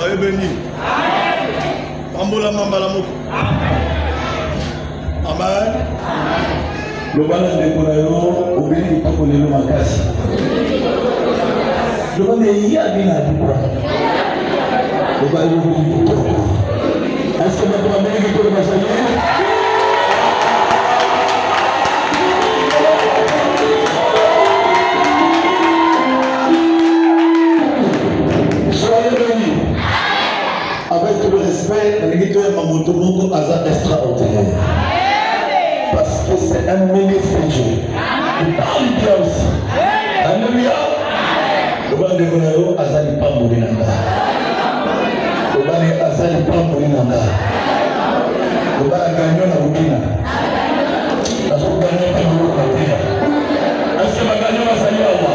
Soyez bénis. Ambola Mambalamoko. Amen. Le bal de Konayo, au béni de Tokolelo Makasi. Le bal de Yabina Dibra. Le bal de Toko. Est-ce que notre ami est pour le Soyez bénis. Avec tout le respect, l'équipe Mamoto Moko Aza extraordinaire. Parce que c'est un ministre de Dieu. Il parle bien aussi. Alléluia. Le bal de Konayo, Azali Pambolinanda. Le bal de Azali Pambolinanda. Le bal de Gagnon à Boukina. La soupe Gagnon à Boukina. Est-ce que ma Gagnon a sali à moi?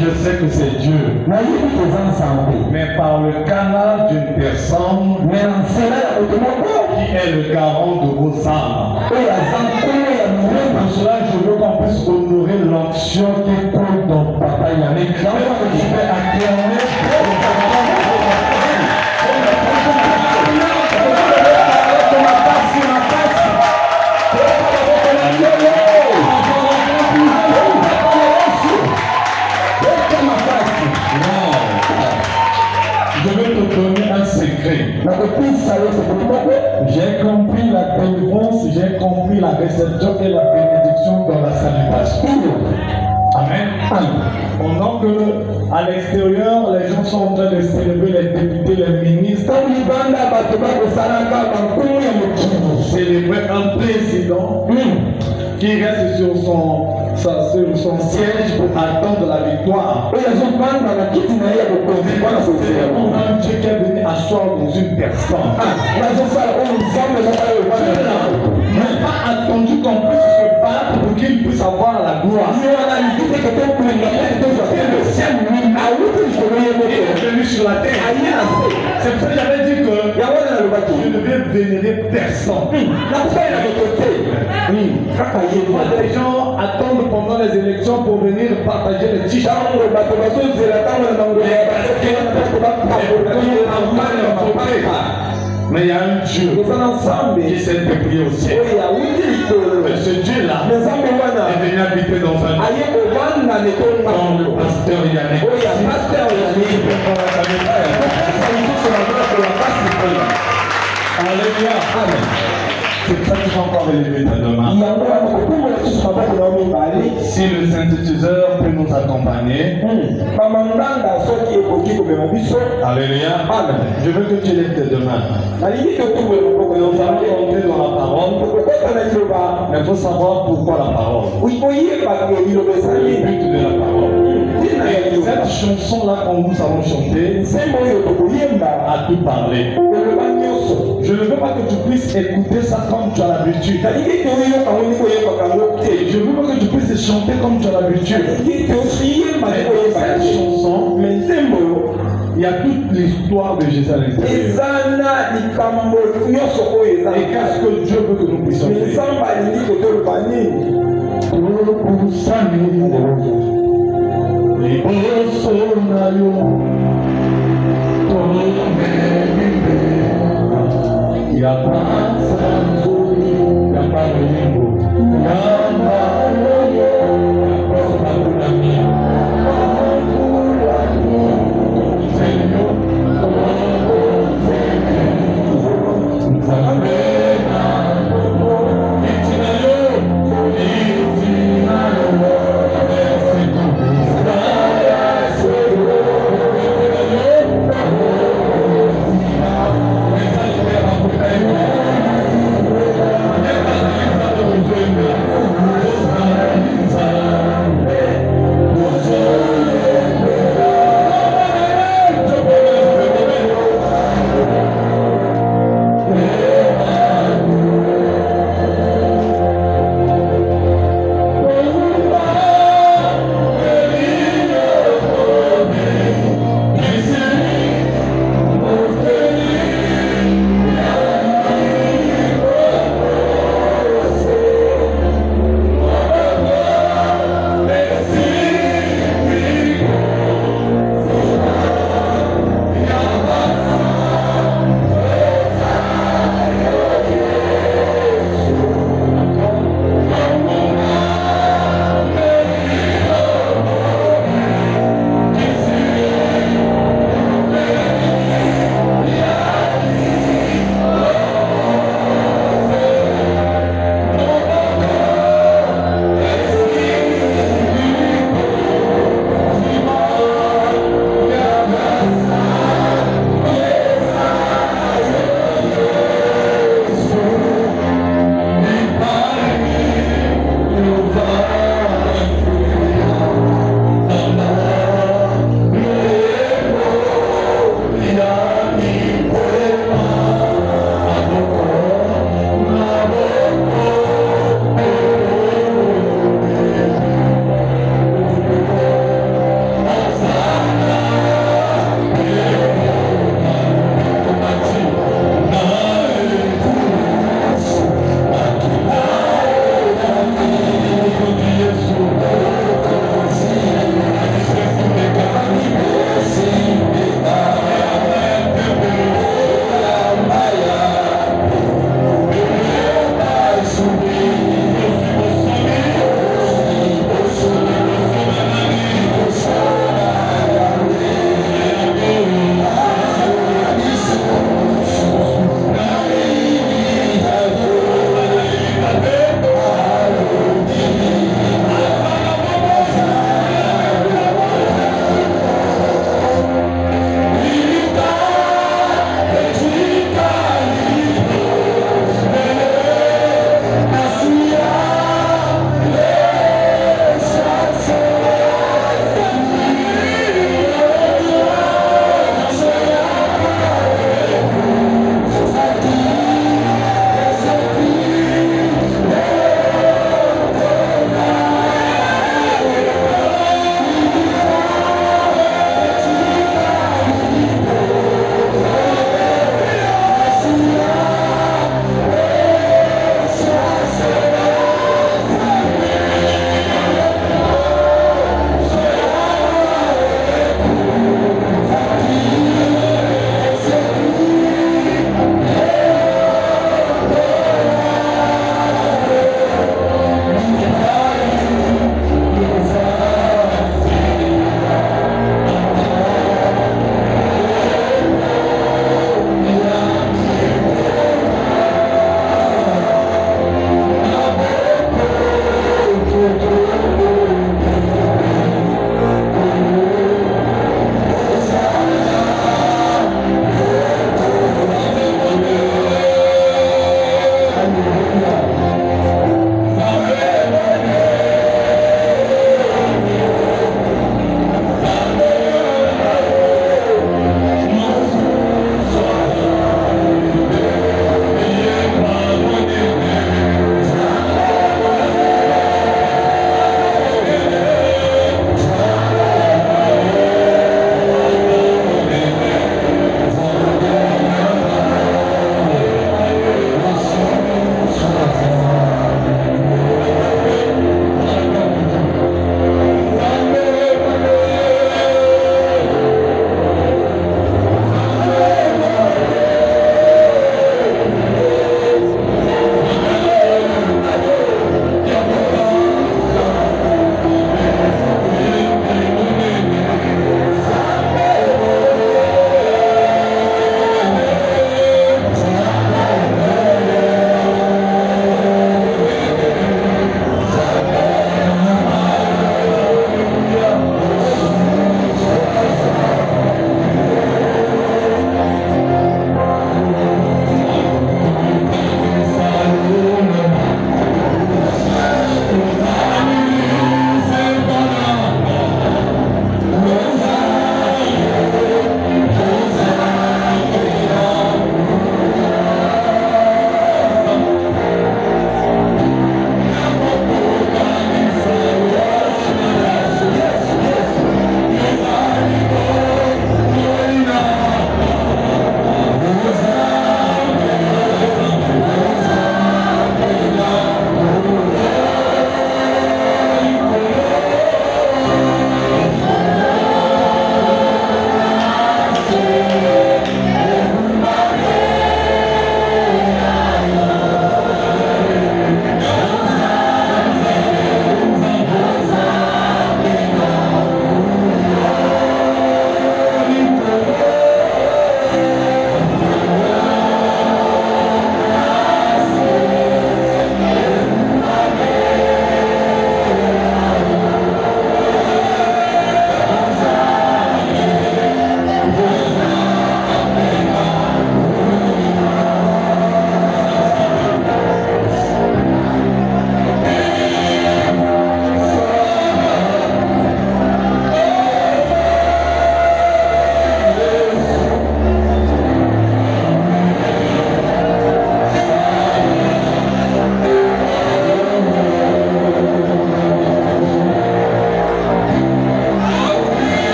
Je sais que c'est Dieu. Mais par le canal d'une personne qui est le garant de vos âmes. Pour cela, je veux qu'on puisse honorer l'onction qui coule dans Papa Yannick. Je vais acclamer Je vais te donner un secret. J'ai compris la délivrance, j'ai compris la réception et la bénédiction dans la salutation. Amen. Pendant que à l'extérieur, les gens sont en train de célébrer les députés, les ministres. Célébrer un président qui reste sur son siège pour attendre la victoire. C'est un Dieu qui est venu asseoir dans une personne. Il n'a pas attendu qu'on puisse se battre pour qu'il puisse avoir la gloire. Il est venu sur la terre. C'est pour ça que j'avais dit que je ne vais vénérer personne. Les gens attendent pendant les élections pour venir partager les t-shirts. Mais il y a un Dieu qui s'est déplié au ciel. Mais ce Dieu-là est venu habiter dans un comme le pasteur Yannick. Alléluia. Amen. C'est pour ça que tu vas encore élever ta demande. Si le synthétiseur peut nous accompagner. Alléluia. Amen. Je veux que tu lèves tes deux mains. Nous allons entrer dans la parole. Mais il faut savoir pourquoi la parole. Le but de la parole. Et cette chanson-là qu'on nous allons chanter a tout parlé. Je ne veux pas que tu puisses écouter ça comme tu as l'habitude. Je veux pas que tu puisses chanter comme tu as l'habitude. Mais dans cette chanson, il y a toute l'histoire de Jésus à l'intérieur. Et qu'est-ce que Dieu veut que nous puissions faire?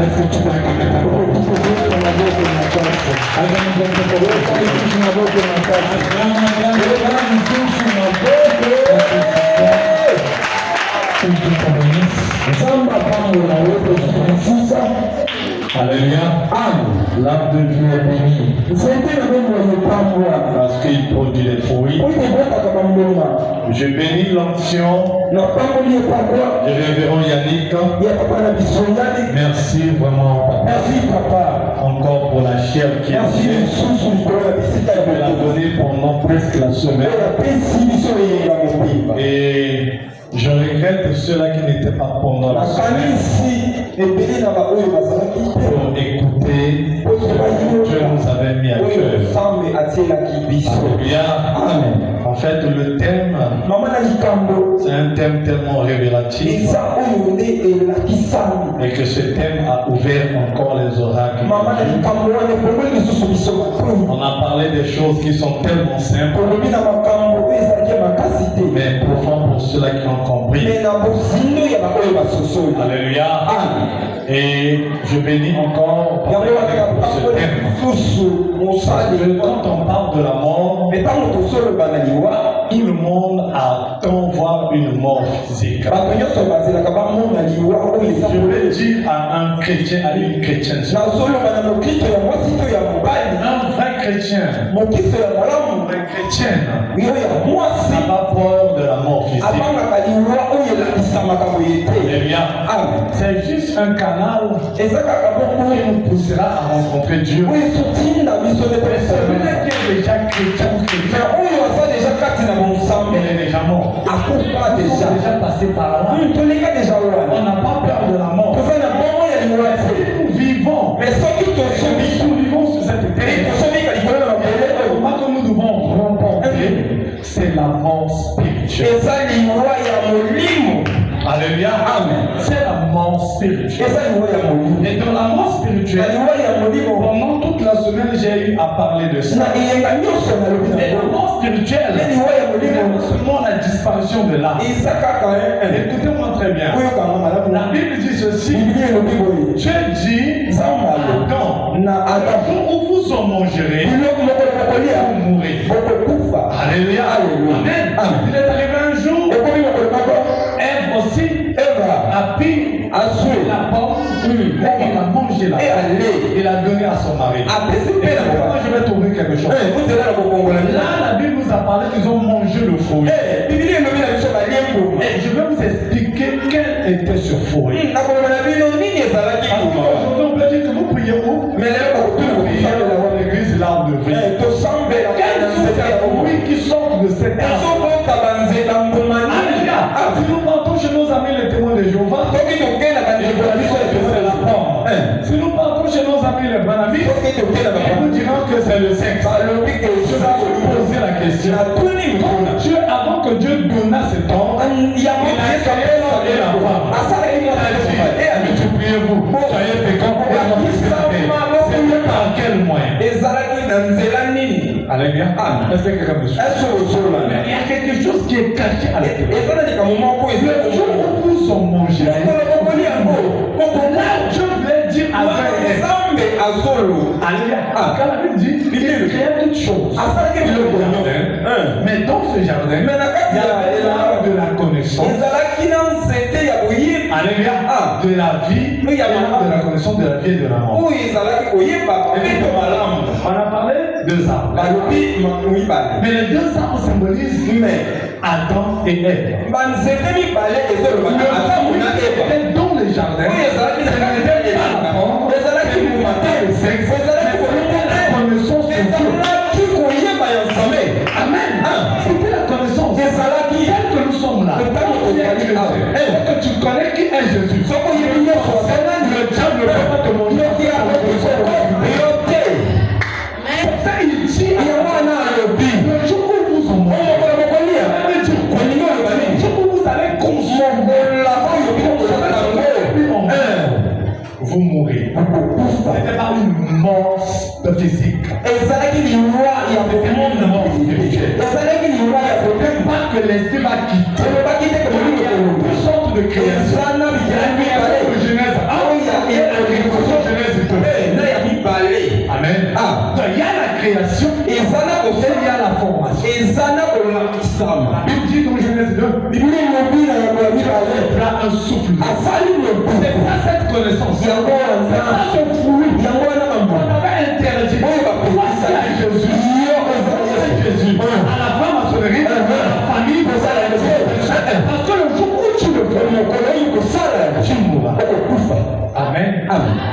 Est-ce que tu peux Alléluia. L'arbre de Dieu est béni. Parce qu'il produit des fruits. Je bénis l'onction de révérend Yannick. Merci vraiment, papa. Encore pour la chair qui est l'a donnée pendant presque la semaine. Et je regrette ceux-là qui n'étaient pas pendant la semaine pour écouter ce que Dieu nous avait mis à cœur. Alléluia. En fait, le thème, c'est un thème tellement révélatif et que ce thème a ouvert encore les oracles. On a parlé des choses qui sont tellement simples, mais profondes pour ceux-là qui ont compris. Alléluia. Et je bénis encore pour ce thème. Quand on parle de la mort, tout le monde attend voir une mort physique. Je vais dire à un chrétien, à une chrétienne, un vrai chrétien, une vraie chrétienne n'a pas peur de la mort physique. C'est juste un canal qui nous poussera à rencontrer Dieu. Mais celui-là qui est déjà chrétien, il est déjà mort. Ils sont déjà passés par là. On n'a pas peur de la mort. Nous vivons. Nous vivons sur cette terre. Comment que nous devons rencontrer, c'est la mort spirituelle. Alléluia. Amen. C'est la mort spirituelle. Et dans la mort spirituelle, pendant toute la semaine, j'ai eu à parler de ça. Et la mort spirituelle, non seulement la disparition de l'âme. Écoutez-moi très bien. La Bible dit ceci. Dieu dit à Adam, où vous en mangerez, vous mourrez. Alléluia. Amen. Il est arrivé un jour, Ève aussi a pris la pomme, il a mangé la pomme, il a donné à son mari. Moi je vais trouver quelque chose. Là la Bible nous a parlé qu'ils ont mangé le fruit. Et je vais vous expliquer quel était ce fruit. Aujourd'hui on peut dire que vous priez où? L'église l'arbre de vie. Quels sont les fruits qui sortent de cet arbre? Si nous partons chez nos amis les témoins de Jéhovah, si nous partons chez nos amis les Banamites, ils nous diront que c'est le sexe. Je vais vous poser la question. Dieu, avant que Dieu donna cet ordre, il a créé l'homme et la femme. Multipliez-vous, soyez féconds et remplissez la terre. C'était par quel moyen? Alléluia. Est-ce que quelqu'un me suit? Il y a quelque chose qui est caché à l'intérieur. Le jour où vous en mangez, là, Dieu voulait dire à Alléluia. Quand la Bible dit, il crée toutes choses. Mais dans ce jardin, il y avait l'arbre de la connaissance. Alléluia. De la vie, il y avait l'arbre de la connaissance de la vie et de la mort. On a parlé de deux arbres. Mais les deux arbres symbolisent Adam et Ève. C'était dans le jardin. Amen. C'était la connaissance. Tel que nous sommes là. Que tu connais qui est Jésus. Le diable ne peut pas te montrer. Ça, il dit le jour où vous en mangez, le jour où vous allez consommer, vous mourrez. C'était pas une mort physique. C'était une mort spirituelle. Pas que l'esprit va quitter. Il y a une sorte de création. Il y a une C'est ça cette connaissance. C'est ça ce fruit. On avait interdit. Voici à Jésus. Jésus. À la femme à son hérite, à la famille, parce que le jour où tu le fais, tu mourras. Amen.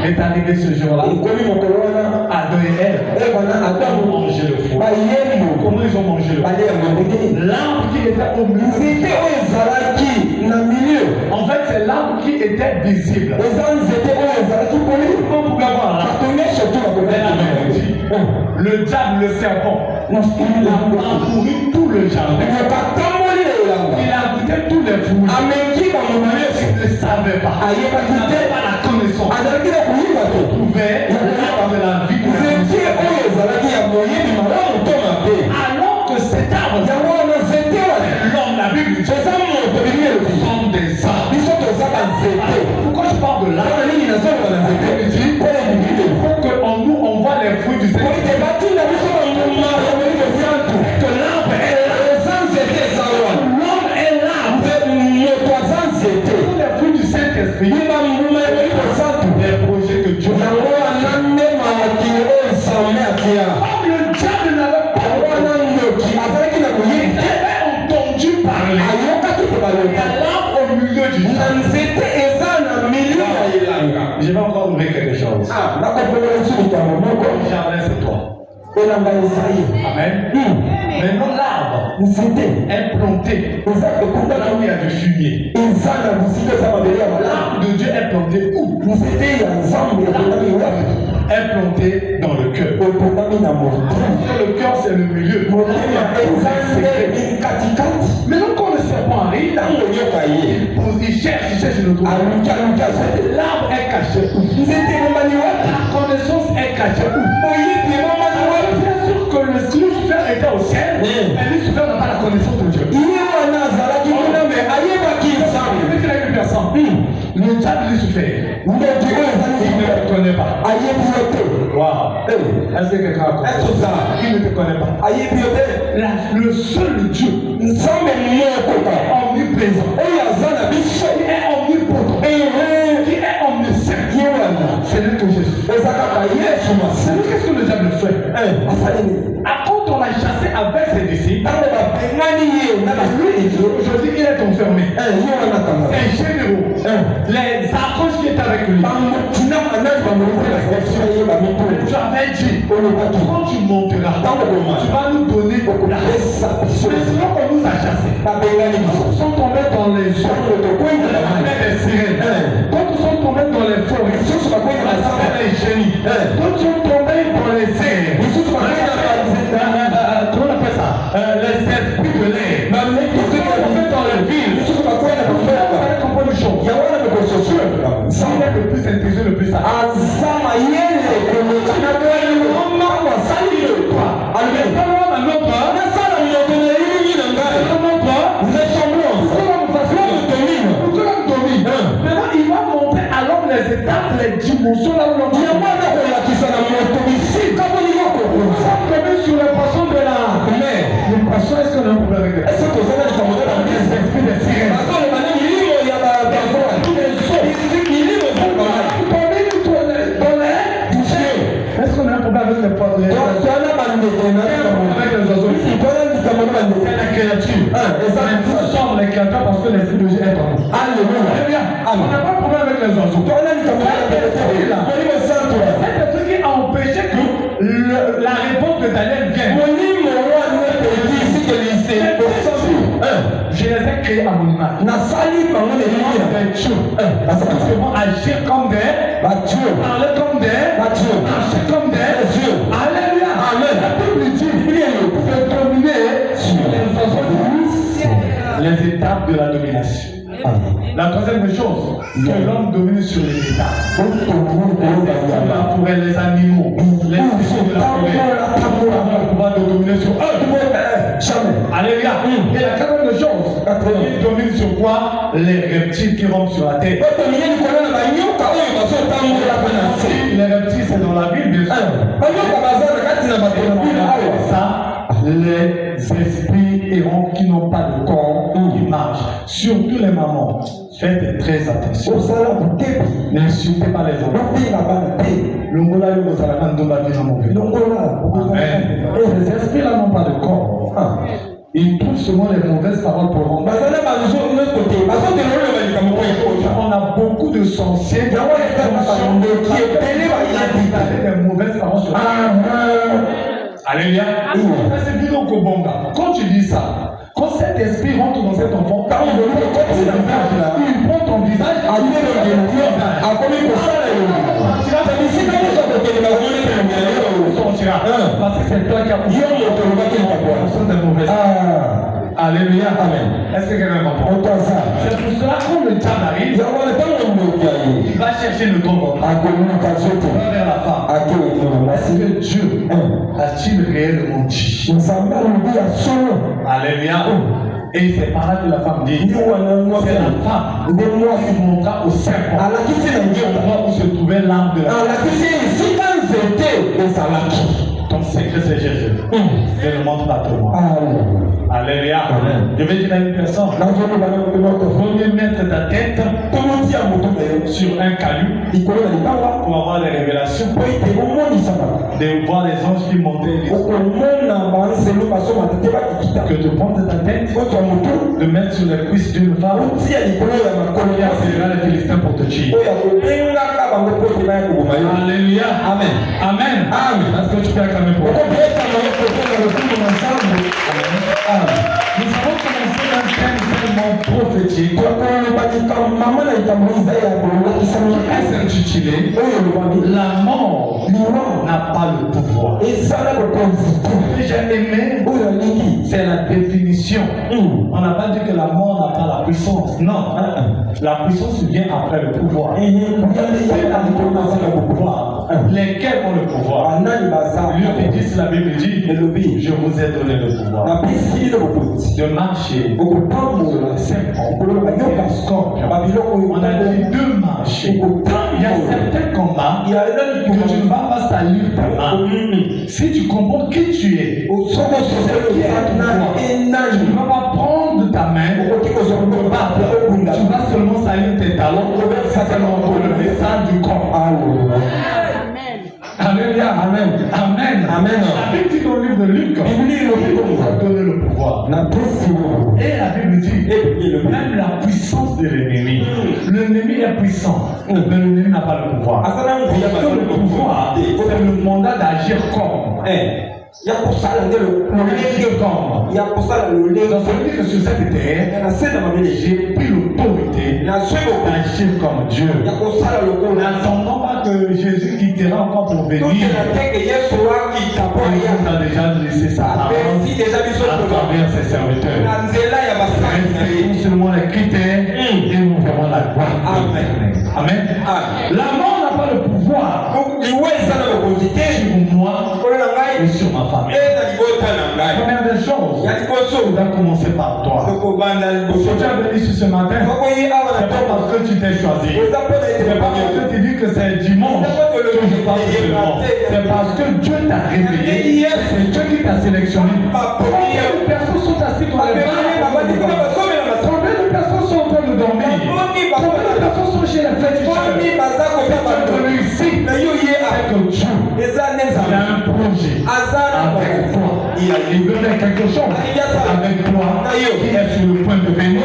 Est arrivé ce jour-là. Adam et Ève ont mangé le fruit. Comment ils ont mangé le fruit? L'arbre qui était au milieu. En fait, c'est l'arbre qui était visible. On pouvait voir l'arbre. Mais la Bible dit, le diable, le serpent, il a parcouru tout le jardin. Il a goûté tous les fruits. Il ne savait pas. Il n'avait pas la connaissance. Il trouvait l'arbre de la vie. Alors que cet arbre, l'homme, la Bible dit, sont des arbres. Pourquoi je parle de l'arbre? Il dit, il faut qu'en nous, on voit les fruits du Seigneur. Que l'arbre est là. L'homme est là. Tous les fruits du Saint-Esprit. Les projets que Dieu a. Comme le diable n'avait pas entendu parler. L'arbre au milieu du jardin. Je vais encore ouvrir quelque chose. Le jardin, c'est toi. Amen. Maintenant, l'arbre est planté là où il y a du fumier. L'arbre de Dieu est planté où? Est planté dans le cœur. Le cœur, c'est le milieu. Maintenant, quand le serpent arrive, il cherche, il ne trouve pas. L'arbre est caché où? La connaissance est cachée où? Bien sûr que le Lucifer était au ciel, mais Lucifer n'a pas la connaissance de Dieu. Le diable Lucifer, il ne te connaît pas. Wow. Est-ce que quelqu'un a compris? Il ne te connaît pas. Le seul Dieu est omniprésent, qui est omnipotent, qui est omniscient. C'est lui que Jésus. Qu'est-ce que le diable fait? Quand on l'a chassé avec ses disciples, aujourd'hui il est enfermé. C'est généraux. Les archanges qui étaient avec lui. Tu avais dit, quand tu monteras, tu vas nous donner la place. Mais sinon on nous a chassés. Nous sommes tombés dans les eaux, des sirènes. Quand nous sommes tombés dans les forêts, les génies. Quand nous sommes tombés dans les airs, comment on appelle ça? Les esprits de l'air. Nous sommes tombés dans les villes. Si on est le plus intelligent, le plus sage. Maintenant, il va montrer à l'homme les étapes, les dimensions là où l'on dit. Comme sur les poissons de la mer. Les poissons, est-ce qu'on a un problème avec eux? Est-ce que vous avez des esprits de sirènes? Est-ce qu'on a un problème avec les poissons? Avec les oiseaux. C'est la créature. Nous sommes les créateurs parce que l'esprit de Dieu est en nous. Alléluia. On n'a pas de problème avec les oiseaux. C'est le truc qui a empêché que la réponse de Daniel vienne. Je les ai créés à mon image. Ils vont agir comme des, parler comme des, marcher comme des dieux. Alléluia. Amen. La Bible dit de dominer sur les étapes de la domination. La troisième chose, que l'homme domine sur les étapes. La forêt, les animaux, les animaux de la forêt. On va pouvoir dominer sur eux. Jamais. Alléluia. Et la quatrième chose, il domine sur quoi? Les reptiles qui rampent sur la terre. Les reptiles, c'est dans la Bible, bien sûr. Ça, les esprits errants qui n'ont pas de corps, qui marchent. Surtout les mamans. Faites très attention. N'insultez pas les hommes. Longola yo bozala na ndomba bino mauvais. Amen. Et les esprits là n'ont pas de corps. Ils trouvent souvent les mauvaises paroles pour rendre. On a beaucoup de sorciers qui ont des mauvaises paroles sur Alléluia. Quand tu dis ça, quand cet esprit rentre dans cet enfant, il prend ton visage, parce que c'est toi qui as Alléluia. Amen. Est-ce que quelqu'un comprend? C'est pour cela que quand le diable arrive, il va chercher le corps vers la femme. Est-ce que Dieu a-t-il réellement dit? Alléluia. Et c'est par là que la femme dit, c'est la femme qui montra au serpent où se trouvait l'arbre de la Ton secret c'est Jésus. Je ne montre pas tout le monde. Alléluia. Je vais dire à une personne, vaut mieux mettre ta tête sur un caillou pour avoir des révélations, de voir les anges qui montaient que de prendre ta tête, de mettre sur les cuisses d'une femme qui accélérera les Philistins pour te tuer. Alléluia. Amen. Amen. Amen. Est-ce que tu peux acclamer pour moi? Nous avons commencé un thème prophétique qui est intitulé La mort n'a pas le pouvoir. J'ai aimé, c'est la définition. On n'a pas dit que la mort n'a pas la puissance. Non, la puissance vient après le pouvoir. Lesquels ont le pouvoir? Luc 10, la Bible dit, je vous ai donné le pouvoir de marcher sur le serpent, le scorpion. On a dit de marcher. Il y a certains combats que tu ne vas pas salir ta main. Si tu comprends qui tu es, tu ne vas pas prendre ta main pour battre. Tu vas seulement salir tes talons. Ça c'est le message du corps. Alléluia. Amen. Amen. Amen. La Bible dit dans le livre de Luc, il nous a donné le pouvoir. Et la Bible dit, même la puissance de l'ennemi. L'ennemi est puissant, mais l'ennemi n'a pas le pouvoir. Parce que le pouvoir, c'est le mandat d'agir comme. Il y a pour ça le comme. Il y a pour ça le lait. Donc ça veut dire que sur cette terre, j'ai pris l'autorité d'agir comme Dieu. N'attendons pas que Jésus quittera encore pour venir. Il nous a déjà laissé sa parole à travers ses serviteurs. Respectons seulement les critères et nous verrons la gloire. Amen. La mort n'a pas le pouvoir sur moi et sur ma famille. Première des choses, on doit commencer par toi. Si tu as venu ici ce matin, c'est pas parce que tu t'es choisi. C'est pas parce que tu dis que c'est dimanche que je parle seulement. C'est parce que Dieu t'a réveillé. C'est Dieu qui t'a sélectionné. Combien de personnes sont assises dans les bancs? Combien de personnes sont en train de dormir? Combien de personnes sont chez les fétichistes? C'est que ici, c'est que Dieu il a un projet avec toi. Il veut faire quelque chose avec toi qui est sur le point de venir.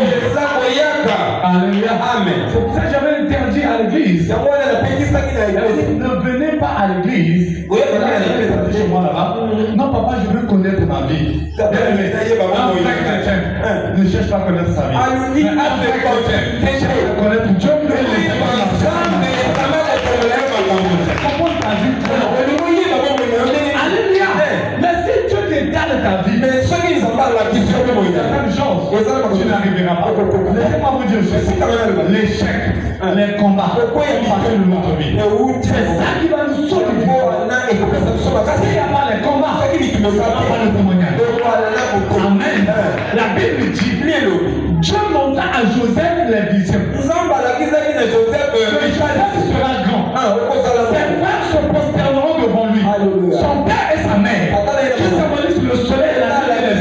Alléluia. Amen. C'est pour ça que j'avais interdit à l'église. Ne venez pas à l'église. Chez moi là-bas. Non, papa, je veux connaître ma vie. Un vrai chrétien ne cherche pas à connaître sa vie. Mais un vrai chrétien cherche à connaître Dieu. Alléluia. Mais si Dieu t'étale ta vie, tu n'arriveras pas. Laissez-moi vous dire ceci. L'échec, les combats font partie de notre vie. C'est ça qui va nous sauver du pouvoir. S'il n'y a pas les combats, il n'y aura pas le témoignage. Amen. La Bible dit, Dieu montra à Joseph les visions. Que Joseph sera grand. Ses frères se prosterneront devant lui. Son père et sa mère, qui symbolisent le soleil et la lune et les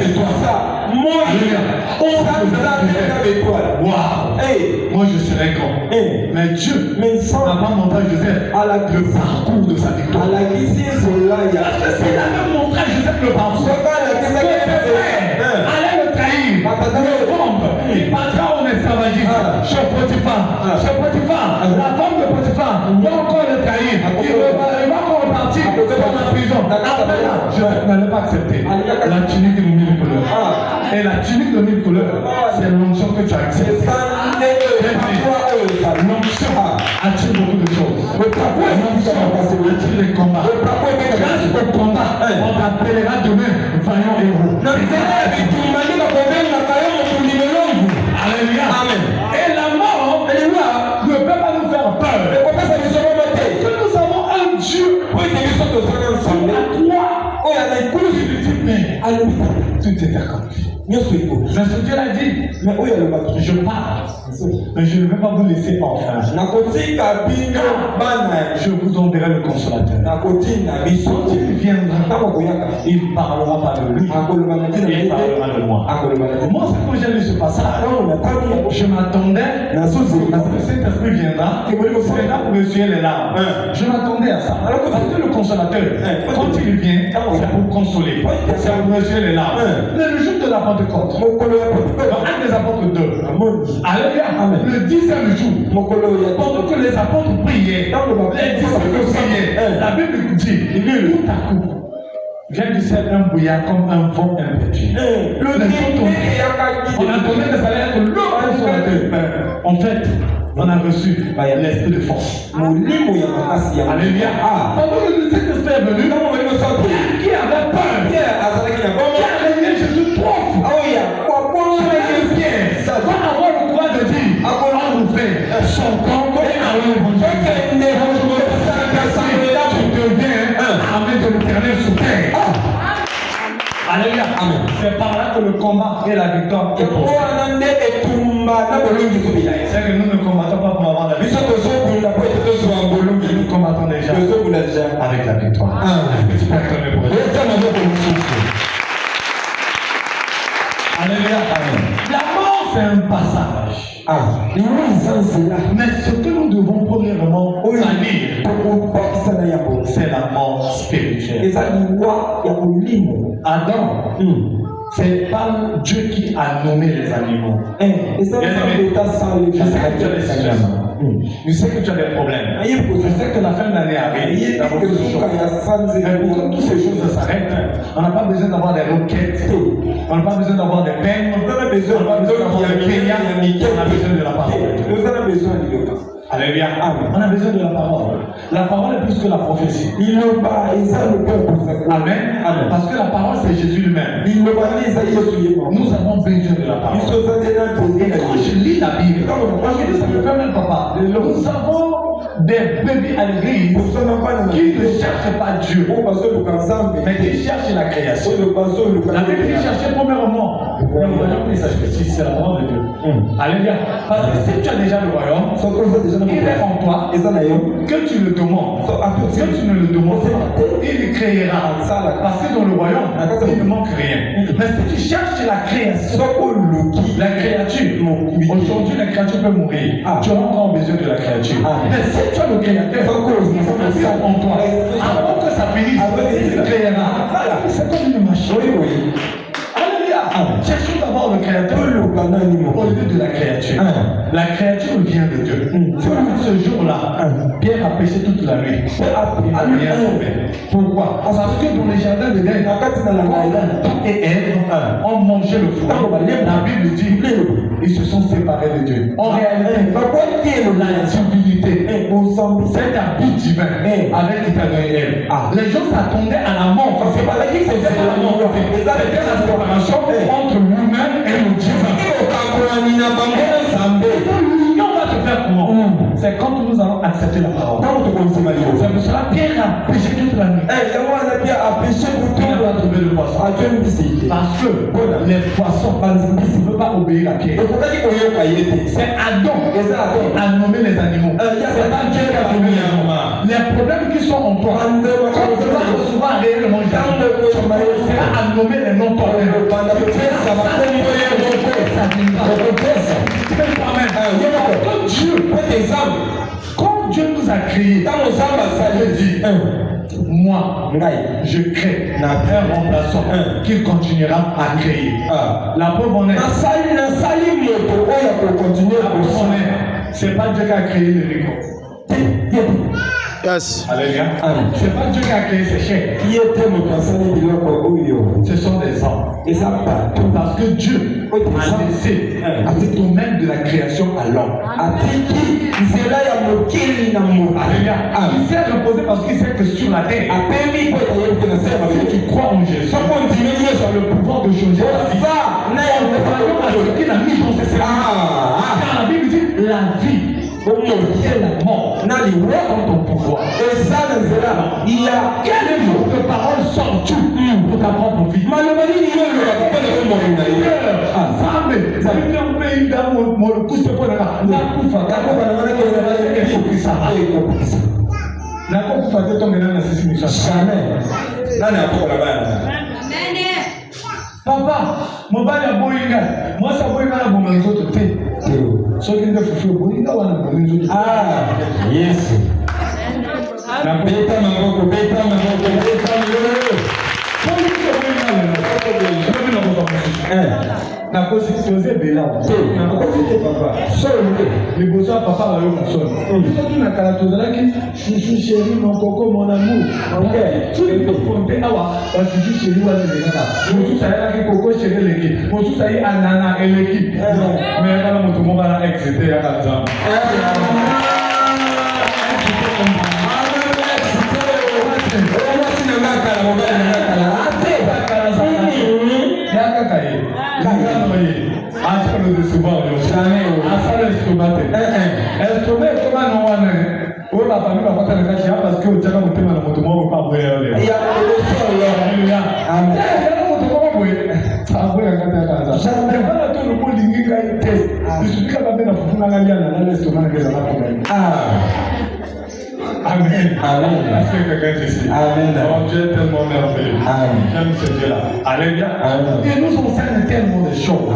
étoiles. Moi, je sais. n'a pas montré à Joseph le parcours de sa victoire. Il a même montré à Joseph le parcours. Allez le trahir, le vendre, il partira en esclavagisme chez Potiphar. La femme de Potiphar va encore le trahir. Il va encore repartir dans la prison. Après là, Joseph n'allait pas accepter la tunique de 1000 couleurs. Et la tunique de 1000 couleurs, c'est l'onction que tu acceptes. L'onction attire beaucoup de choses. L'onction attire les combats. Grâce au combat, on t'appellera demain vaillant héros. Alléluia. Amen. Et la mort ne peut pas nous faire peur. Que nous avons un Dieu tout est accompli. Mais ce Dieu l'a dit, je pars, mais je ne vais pas vous laisser orphelin. Je vous enverrai le consolateur. Quand il viendra, il parlera pas de lui, il parlera de moi. Moi, quand j'ai lu ce passage, je m'attendais à ce que cet esprit viendra pour essuyer les larmes. Je m'attendais à ça. Parce que le consolateur, quand il vient, c'est pour consoler, c'est pour essuyer les larmes. Mais le jour de la Pentecôte, dans Actes des Apôtres 2, alléluia, le 10e jour, pendant que les apôtres priaient, les disciples priaient, la Bible dit, tout à coup, vient du ciel un brouillard comme un vent impétueux. On a donné le salaire que le consolateur. En fait, on a reçu l'esprit de force. Alléluia. Pendant que le Saint-Esprit est venu, qui avait peur, qui a régné Jésus 3 fois. Pierre va avoir le droit de dire on nous fait son camp et allons tu deviens armé de l'éternel sous terre. Alléluia. C'est par là que le combat et la victoire est possible. C'est que nous ne combattons pas pour avoir la victoire. Nous combattons déjà avec la victoire. Est-ce que tu peux acclamer pour Alléluia. La mort, c'est un passage. Mais ce que nous devons premièrement bannir, c'est la mort spirituelle. Adam, c'est pas Dieu qui a nommé les animaux. Je sais que tu as des situations. Je sais que tu as des problèmes. Je sais que la fin de l'année arrive. Mais pour que toutes ces choses s'arrêtent, on n'a pas besoin d'avoir des roquettes. On n'a pas besoin d'avoir des peines. On n'a pas besoin d'avoir des payants. On a besoin de la parole. Alléluia. On a besoin de la parole. La parole est plus que la prophétie. Amen. Parce que la parole, c'est Jésus lui-même. Nous avons besoin de la parole. Et quand je lis la Bible, je dis ça me fait même papa. Nous avons des bébés à l'église qui ne cherchent pas Dieu, mais qui cherchent la création. La Bible dit chercher premièrement le royaume et sa justice, c'est la parole de Dieu. Alléluia. Parce que si tu as déjà le royaume, il est en toi, que tu le demandes, que tu ne le demandes pas, il créera. Parce que dans le royaume, il ne manque rien. Mais si tu cherches la création, la créature, aujourd'hui la créature peut mourir. Tu as encore besoin de la créature. Mais si tu as le créateur, en toi, avant que ça finisse, il créera. C'est comme une machine. Cherchons d'abord le créateur au lieu de la créature. La créature vient de Dieu. Ce jour-là, Pierre a péché toute la nuit. Pourquoi? Parce que dans les jardins d'Éden, Adam et Ève ont mangé le fruit. La Bible dit ils se sont séparés de Dieu. En réalité, la divinité, cet habit divin avec Adam et Ève. Les gens s'attendaient à la mort. C'était la séparation entre lui-même et le divin. L'union va se faire comment? C'est quand nous allons accepter la parole. C'est pour cela que Pierre a péché toute la nuit. Il n'a pas trouvé le poisson. Parce que les poissons ne peuvent pas obéir à Pierre. C'est Adam qui a nommé les animaux. C'est pas Dieu qui a nommé les animaux. Les problèmes qui sont en toi, quand tu vas recevoir réellement tu commenceras à nommer les noms torrents. Quand Dieu nous a créés, Dieu dit, moi, je crée un remplaçant qui continuera à créer. La preuve en est, c'est pas Dieu qui a créé le micro. Yes. Alléluia. C'est pas Dieu qui a créé ces chèques. Ce sont des hommes. Parce que Dieu a laissé le domaine de la création à l'homme. Alléluia. Il s'est reposé parce qu'il sait que sur la terre, si tu crois en Jésus, sur le pouvoir de changer la vie, ce qu'il a mis dans ses services. Car la Bible dit la vie et la mort dans ton pouvoir. Il y a quel jour de parole sors-tu pour ta propre vie? Papa, mon père a boyinga. Moi, ça boyinga la bombe les autres thé. Ce qui ne fait que boyinga ou la bombe les autres. Ah, yes. La bêta mangoko, bêta mangoko, bêta mangoko. Na constitution bela na constitution papa solo les besoins papa va yo solo tout na kala tozala ki chouchou chéri mon coco mon amour ok tout le monde awa ba chouchou chéri wa le ngana chouchou ça ya ki coco chéri leki chouchou ça ya anana eleki mais kala moto mo bana exité ya kata Amen. Amen. Parce que quelqu'un ici. Amen. Oh, Dieu est tellement merveilleux. Amen. J'aime ce Dieu-là. Alléluia. Amen. Et nous enseigne tellement de choses.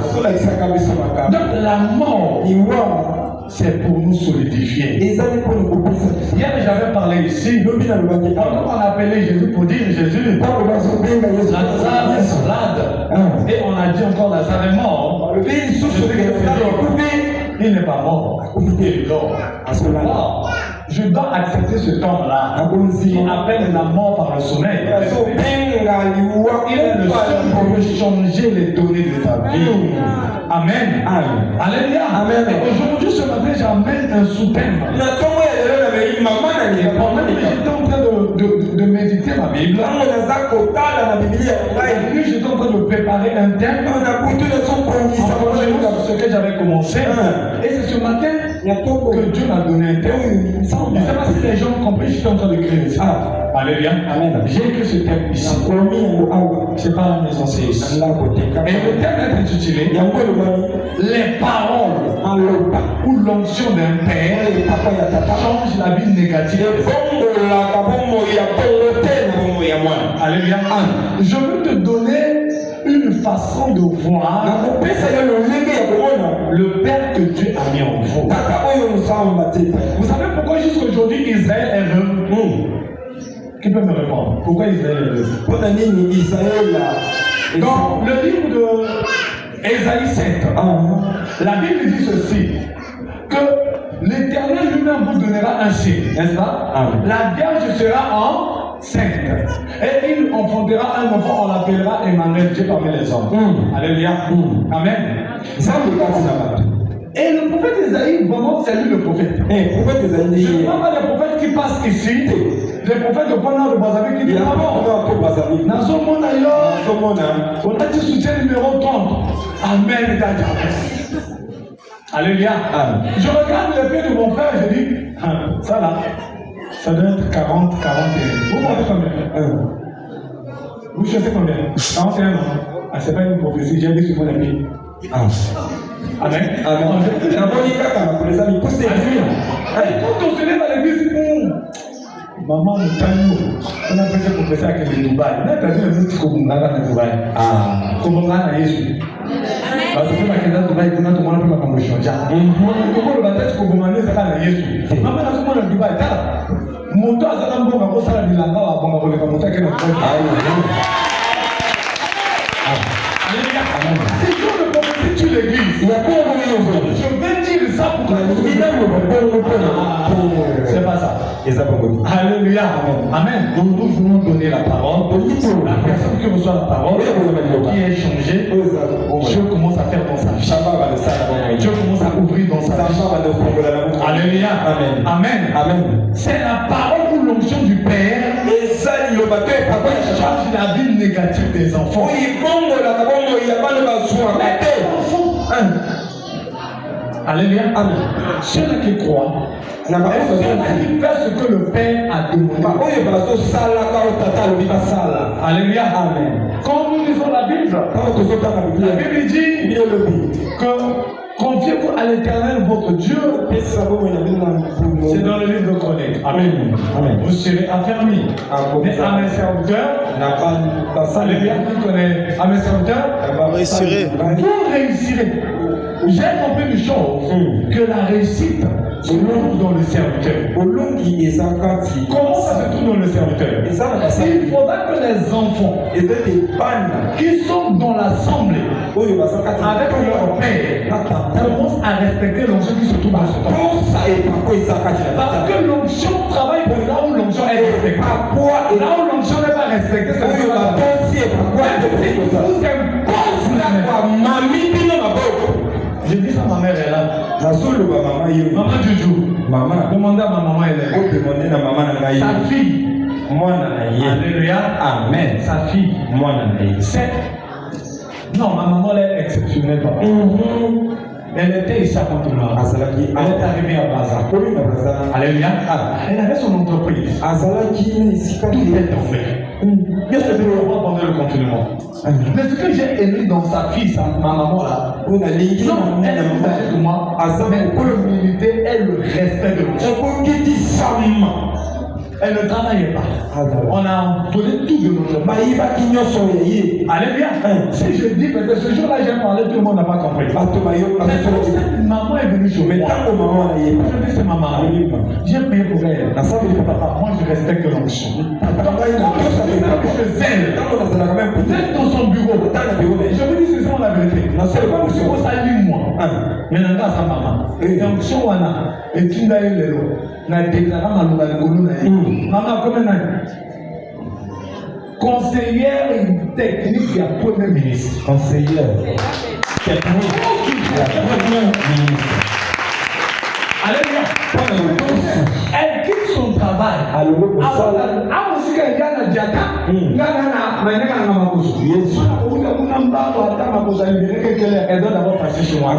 Donc la mort, c'est pour nous solidifier. Hier, j'avais parlé ici. Alors, on a appelé Jésus pour dire Jésus. Lazare est malade. Et on a dit encore Lazare est mort. Il n'est pas mort. Il dort. Je dois accepter ce temps-là qui appelle la mort par le sommeil. Il est le seul pour me changer les données de ta vie. Amen. Alléluia. Amen. Aujourd'hui, ce matin, j'amène un souterrain. J'étais en train de méditer ma Bible. J'étais en train de préparer un thème. Ce que j'avais commencé. Et c'est ce matin que Dieu m'a donné un thème. Je ne sais pas si les gens ont compris, j'étais en train de créer ça. Alléluia. Amen. J'ai écrit ce thème ici. C'est pas la maison, c'est ici. Et le thème est intitulé les paroles ou l'onction d'un père change la vie négative. Alléluia. Je veux te donner une façon de voir le Père que Dieu a mis en vous. Vous savez pourquoi jusqu'aujourd'hui Israël est heureux? Qui peut me répondre? Pourquoi Israël est heureux? Dans le livre de Ésaïe 7, la Bible dit ceci, que l'Éternel lui-même vous donnera un signe, n'est-ce pas? La Vierge sera enceinte et il enfantera un enfant, on l'appellera Emmanuel, Dieu parmi les hommes. Alléluia. Amen. Et le prophète Ésaïe, vraiment, c'est lui le prophète. Je ne parle pas des prophètes qui passent ici, des prophètes de Bonheur de Bazavik qui disent ah bon, dans son monde ailleurs, on a dit soutien numéro 30. Amen. Alléluia. Je regarde le pied de mon frère et je dis, ça là, ça doit être 40, 41. Vous voyez combien? Vous cherchez combien? 41 ans. Ah, c'est pas une prophétie, j'ai dit sur mon ami. Amen. Amen. Quand on se lève à l'église, maman, on a besoin de confesser avec les Dubaï. On a besoin de dire que vous avez Dubaï. Comment on a Jésus? Tu l'église. Je vais dire ça pour que c'est pas ça. Alléluia. Amen. Donc nous voulons donner la parole. La personne qui reçoit la parole, qui est changée, Dieu commence à faire dans sa vie. Dieu commence à ouvrir dans sa vie. Alléluia. Amen. Amen. C'est la parole ou l'onction du Père qui change la vie négative des enfants. Alléluia. Amen. Ceux qui croient, ceux qui font ce que le Père a demandé. Alléluia. Amen. Quand nous lisons la Bible, la Bible dit que confiez-vous à l'Éternel votre Dieu. C'est dans le livre de Chroniques. Amen. Amen. Vous serez affermis. Mais à mes serviteurs, Alléluia, qui connaît à mes serviteurs, vous réussirez. J'ai compris une chose, que la réussite se trouve dans le serviteur. Comment ça se trouve dans le serviteur? Il faudra que les enfants qui sont dans l'assemblée avec leur père commencent à respecter l'onction qui se trouve dans ce temps. Parce que l'onction travaille pour là où l'onction est respectée. Là où l'onction n'est pas respectée, c'est vous je dis ça, ma mère est là. Maman Juju. Demandez à ma maman, elle est là. Sa fille. Alléluia. Amen. Sa fille. C'est. Non, ma maman elle est exceptionnelle. Elle était ici à Contoulan. Elle est arrivée à Baza. Alléluia. Elle avait son entreprise. Tout est tombé. Bien sûr, pendant le confinement. Mais ce que j'ai aimé dans sa fille, ma maman là, non, elle est plus âgée que moi, mais pour l'humilité et le respect de l'autre. Elle ne travaillait pas. On a donné tout de notre part. Alléluia. Si je dis que ce jour-là j'ai parlé, tout le monde n'a pas compris. Cette maman est venue chez moi. Je dis c'est maman. J'ai payé pour elle. Moi je respecte l'onction. Je zèle. Vous êtes dans son bureau. Je vous dis c'est ça la vérité. C'est pas que c'est ça moi. Mais non, ça maman. Donc si on a et tu n'as eu les lots. Na déclaré ma nouvelle colonne. Maman, comme un conseillère technique et premier ministre. Conseillère technique et premier ministre. Alléluia. Elle quitte son travail. Elle doit d'abord passer chez moi.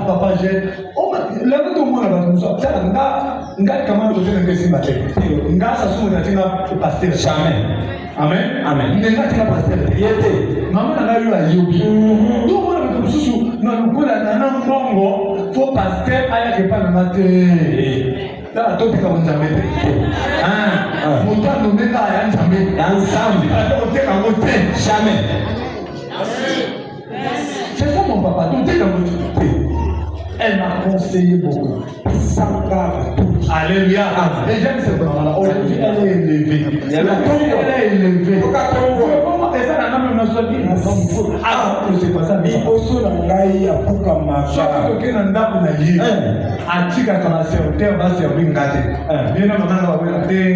Papa, j'ai. Lève tout le monde là-bas. Jamais. Amen. Amen. Maman n'a eu à Yobi. Tout le monde est sous. Non, nous faut passer à la pas le matin. Là, tout est comme jamais. Faut pas nous mettre à jamais. Ensemble. Jamais. C'est ça mon papa. Tout est comme elle m'a conseillé beaucoup. Alléluia. Et j'aime cette maman-là. Aujourd'hui, elle est élevée. Elle est élevée. Et ça, la même chose dit. Ah, c'est pas ça. Chaque quelqu'un n'a pas d'allié. Atika quand la serviteur va servir Ngate. Bien maintenant, on va dire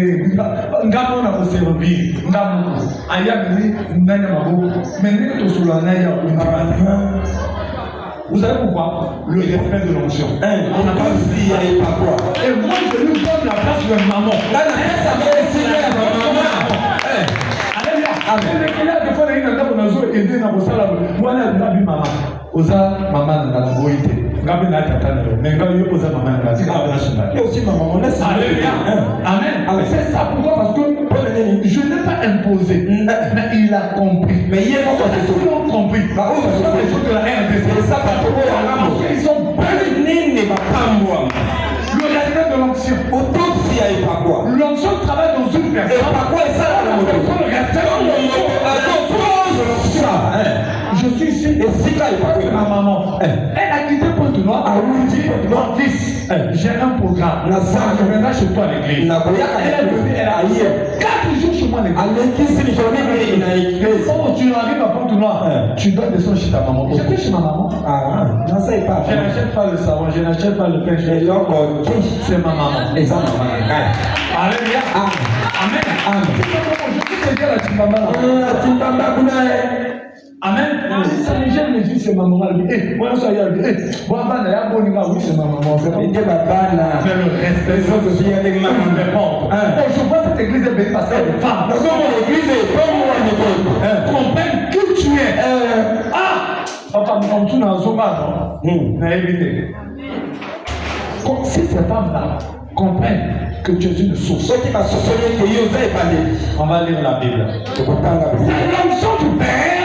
Ngamo n'a pas servi. Ngamo. Aya ni nana mabo. Mais n'est que sur la naya ou vous savez pourquoi? Le respect de l'onction. On n'a pas dit et moi je lui donne la place de maman. Là, la place à maman. Alléluia. Amen. Des fois, il y a aider dans vos salles. Moi, là, je n'ai maman. Oza maman dans la boïté. Gabi n'a pas tata. Mais Gabi oza maman dans la boîte. Et aussi maman. Alléluia. Amen. C'est ça pourquoi? Parce que je n'ai pas imposé. Mais il a compris. Mais il a compris. C'est la chose de la RDC. Ça parce qu'ils sont bénis. Le respect de l'onction. L'onction travaille dans une personne. La personne respecte l'onction. Je suis ici. j'ai un programme. Je viendrai chez toi à l'église. Elle est venue, elle a eu 4 jours chez moi à l'église. Oh, tu arrives à Pont-Noir. Tu dois descendre chez ta maman. J'étais chez ma maman. Je n'achète pas le savon, je n'achète pas le pain. C'est ma maman. Alléluia. Amen. Je peux te dire la Timbamba. Amen. Si ça me dit c'est ma maman, elle dit, moi ça y est, oui c'est ma maman. Mais le reste des autres aussi, il y a des mamans. Je vois cette église est bénie parce qu'elle est femme. Dans mon église, comprends qui tu es. Papa, nous sommes dans un zoma, non? Évitez. Si ces femmes-là comprennent que tu es une source, on va lire la Bible. C'est l'onction du Père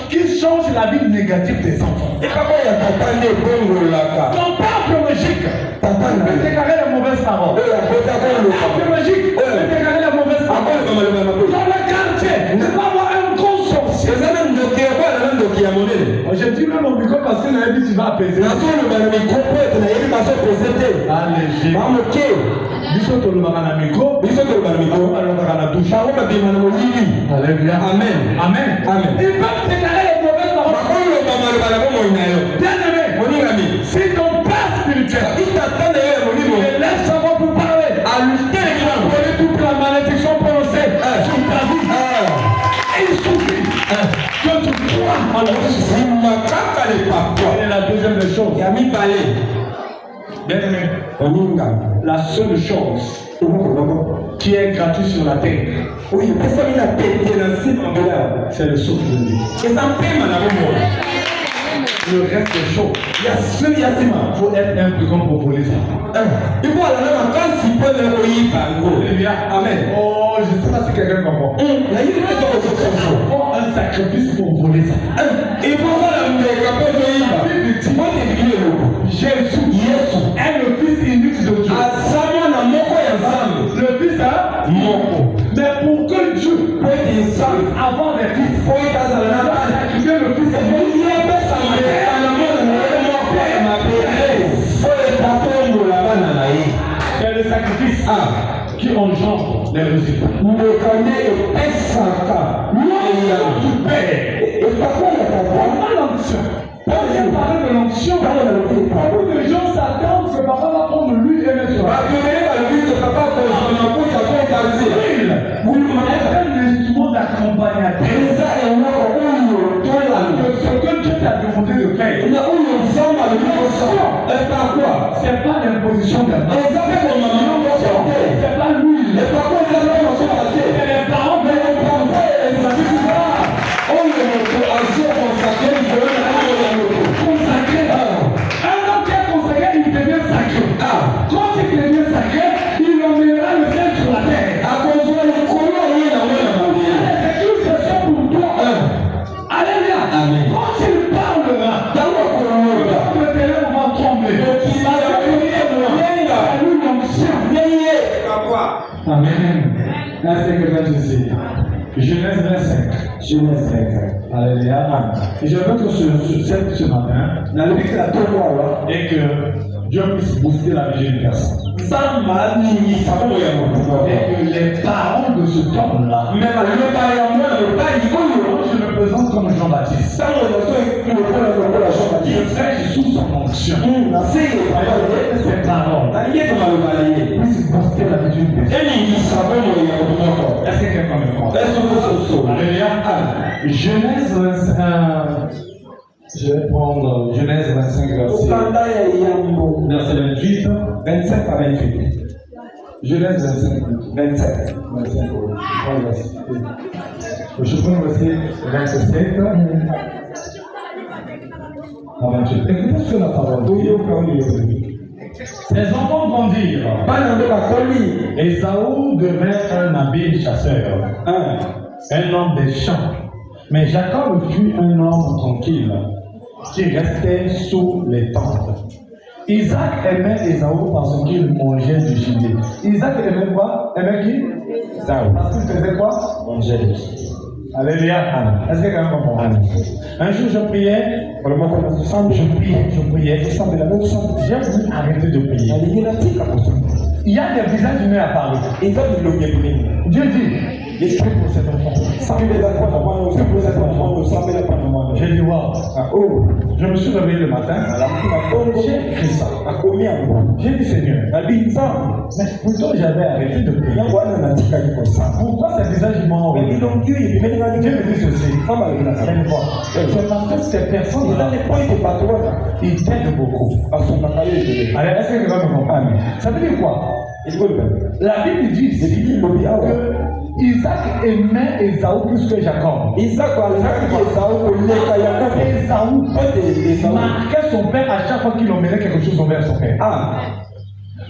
qui change la vie négative des enfants. Ton père biologique peut déclarer les mauvaises paroles. Ton père biologique peut déclarer les mauvaises paroles. Dans le quartier, ne pas avoir un gros sorcier. J'ai dit même au micro parce que la vie tu vas apaiser. Allez, biso to lobaka na micro, alobaka na douche. Alléluia. Amen. Ils peuvent déclarer les mauvaises paroles. Bien-aimé, si ton père spirituel laisse sa voix pour parler, pour toute la malédiction prononcée sur ta vie, il suffit que tu crois en la et la deuxième des choses. Bien-aimé, la seule chose qui est gratuite sur la terre, c'est le souffle de Dieu. Le reste des choses, il faut être un peu comme pour voler ça. Amen. Oh, je ne sais pas si quelqu'un comprend. Il faut un sacrifice pour voler ça. Jésus est le fils unique de Dieu. Le fils mais pour que Dieu puisse avoir des fils, il faut sacrifier le fils. C'est le sacrifice qui engendre les résultats. Du Père. Pourquoi l'onction? Quand j'ai parlé de l'onction, beaucoup de gens s'attendent que papa va prendre lui et mettre sur la est un instrument d'accompagnateur. Ce que Dieu t'a demandé de faire, c'est pas l'imposition d'un homme. C'est pas lui. C'est les parents de un homme qui est consacré, il devient sacré. Quand il devient sacré, il emmènera le ciel sur la terre. C'est une question pour toi. Alléluia. Quand il parlera, le téléphone va trembler. Amen. Merci que Dieu te Genèse 25. Alléluia. Et je veux que ce matin, et que Dieu puisse booster la vie d'une personne. Et que les parents de ce homme-là, je me présente comme Jean-Baptiste. Je prêche sous son onction. Ces paroles puissent booster la vie d'une personne. Est-ce que quelqu'un me comprend? Alléluia. Genèse 25. Je vais prendre Genèse 25, verset 28. 27 à 28. Genèse 25. Je prends le verset 27 à 28. Écoutez ce que la parole dit. Ses enfants grandirent. Ésaü devint un habile chasseur, un homme des champs. Mais Jacob fut un homme tranquille, qui restait sous les tentes. Isaac aimait Ésaü parce qu'il mangeait du gibier. Isaac aimait quoi? Aimait qui? Ésaü. Parce qu'il faisait quoi? Manger du gibier. Alléluia. Est-ce que quelqu'un comprend? Un jour, je priais. Je priais. J'ai voulu arrêter de prier. Il y a des visages humains à parler. Dieu dit, je prie pour cet enfant. J'ai dit, wow. Je me suis réveillé le matin. J'ai écrit ça. J'ai dit, Seigneur, mais plutôt j'avais arrêté de prier. Pourquoi ces visages humains ont Dieu me dit ceci. C'est parce que ces personnes-là, ils t'aident beaucoup. Allez, est-ce que quelqu'un me comprend? Ça veut dire quoi? La Bible dit que Isaac aimait Ésaü plus que Jacob. Ésaü marquait son père à chaque fois qu'il emmenait quelque chose envers son père.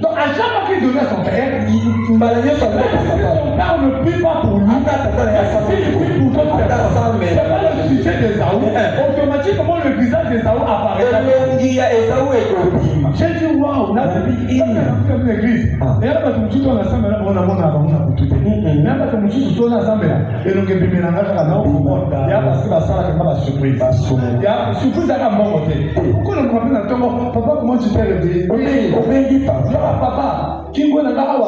Donc à chaque fois qu'il donnait à son père, son père ne prie pas pour lui, il prie pour d'autres personnes. C'est pas le sujet d'Ésaü. Automatiquement le visage d'Ésaü apparaît. J'ai dit waouh, là c'est une église. Et là, tu es ensemble là, on a tout. Là, tu es ensemble là, et donc il y a parce que la salle a pas surprise. Il y a surprise à la mort côté. Pourquoi on comprend dans ton papa comment tu t'es réveillé? Papa, qui voit la awa,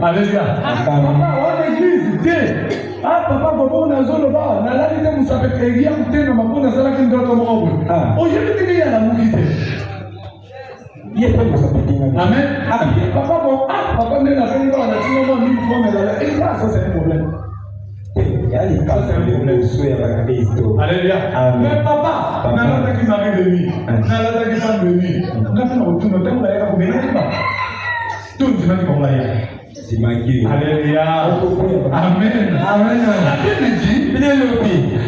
alléluia. Papa, on église, papa, on a zone là, on a la liste de Moussa Péria, on a ma bonne zala qui doit tomber au bout. Aujourd'hui, il y a la moukité. Amen. Papa, papa, on est là, on a dit, on a mis une fois, mais là, et là, ça c'est un problème. Alléluia. Mais papa, nalata qui m'arrive de nuit, nalata qui m'arrive de nuit. Quand on retourne, on va y aller combien de temps? Tout le monde va y aller. Alléluia. Amen. Amen. La Bible dit,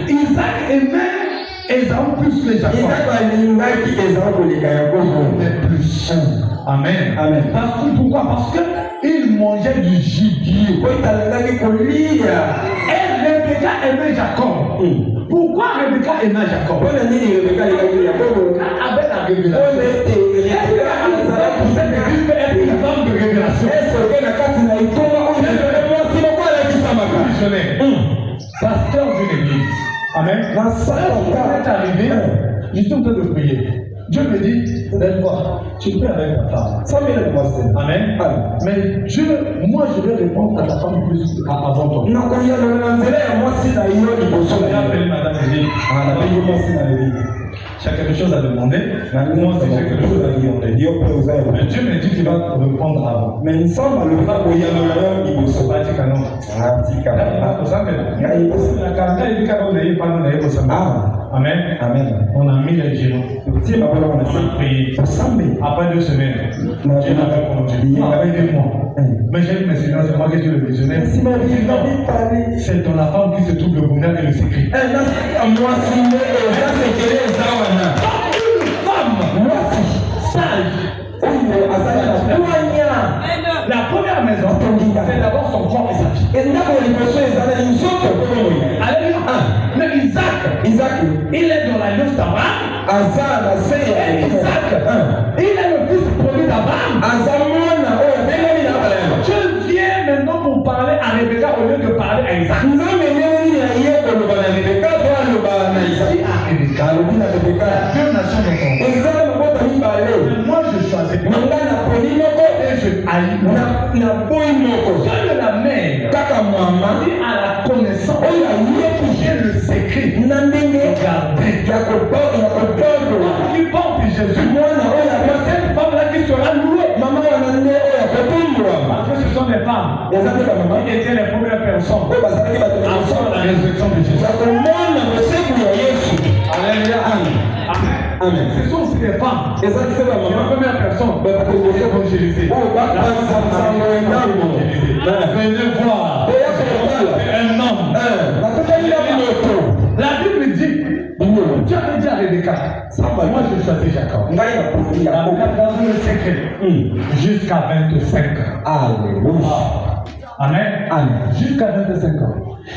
Isaac aimait Ésaü plus que Jacob. Plus. Amen. Amen. Pourquoi? Parce qu'il mangeait du gibier. Et Rebecca aimait Jacob. Pourquoi Rebecca aimait Jacob? Avec la révélation. Pasteur d'une église. Amen. Quand ça est arrivé, je suis en train de prier. Dieu me dit, lève-toi, tu peux avec ta femme. Amen. Mais Dieu, moi je vais répondre à ta femme plus avant toi. J'ai appelé Madame Elie. J'ai quelque chose à demander. Moi aussi j'ai quelque chose à demander. Mais Dieu me dit qu'il va répondre avant. Mais il semble le faire pour y aller. Amen. Amen. On a mis les genoux. On a prié. Après 2 semaines, Dieu n'a pas répondu. Après 2 mois. Mais j'ai dit, mais Seigneur, c'est moi qui suis le visionnaire. C'est dans la femme qui se trouve le bonheur et le secret. Une femme sage. La première maison, c'est d'abord son corps et sa vie. Alléluia. Mais Isaac, il est dans l'alliance d'Abraham. Et Isaac, il est le fils premier d'Abraham. Je viens maintenant pour parler à Rebecca au lieu de parler à Isaac. Deux nations de moi je choisis. Et je haïs. Seule la mère qui a la connaissance et le secret. Regardez. Qui porte Jésus. Cette femme-là qui sera louée. Parce que ce sont des femmes qui étaient les premières personnes avant la résurrection de Jésus. Alléluia. Amen. Ce sont aussi des femmes. Et ça, c'est la première personne pour évangéliser. Venez voir un homme. La Bible dit, Dieu a dit à Rebecca, moi je choisis Jacob. Dans le secret, jusqu'à 25 ans. Alléluia. Amen. Amen. Jusqu'à 25 ans.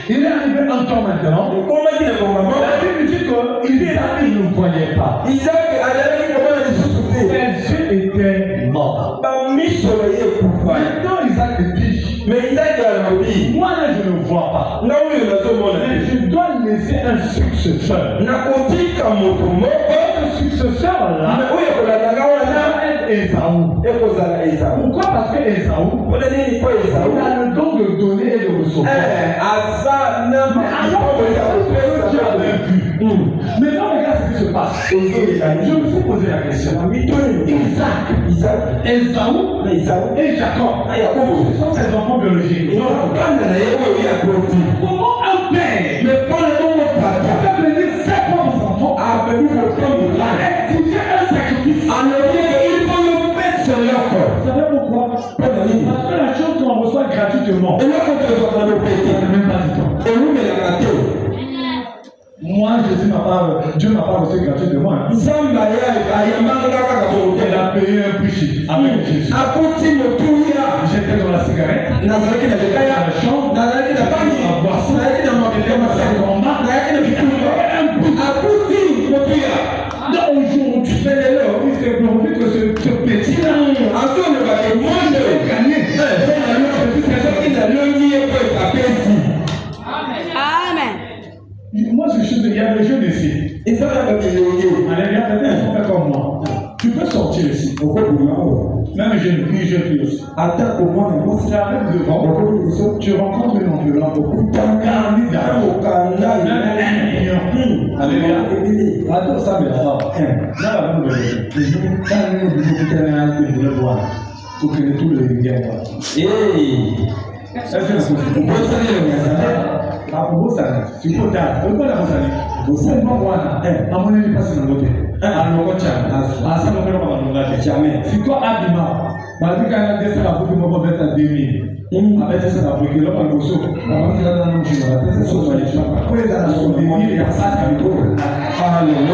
Il est arrivé un temps maintenant. La Bible dit qu'Isaac ne le voyait pas. Ses yeux étaient morts. Maintenant Isaac dit. Mais Isaac vois pas. Mais je dois laisser un successeur. Ce successeur-là, Ésaü. Pourquoi? Parce que Ésaü, il a le don de donner et de recevoir. Maintenant, regarde ce qui se passe. Je me suis posé la question. Isaac, Ésaü et Jacob, ce sont ses enfants biologiques. Comment un père peut venir ses propres enfants exiger un sacrifice? Vous savez pourquoi? Parce que la chose qu'on reçoit gratuitement, on n'a même pas du temps. Moi, Jésus n'a pas, Dieu n'a pas reçu gratuitement. Il a payé un prix avec Jésus. J'étais dans la cigarette, dans la chambre, dans la boisson, aujourd'hui, il s'est glorifié que ce petit-là, gagné. Amen. Moi, il y a des jeunes ici. Allez, viens, fais comme moi. Tu peux sortir ici. Même jeune fille aussi. Tu arrives devant, tu rencontres une enveloppe. Alléluia. Attends, ça me va. Là, pour que tout le monde si toi Abima, malgré qu'elle a décidé la boucle, on va mettre à 2000. Avec ça, la boucle, là, on va se faire. On va faire dans le jeu. On va faire ça. Après, dans la soirée, il y a ça qui est beau. Alléluia.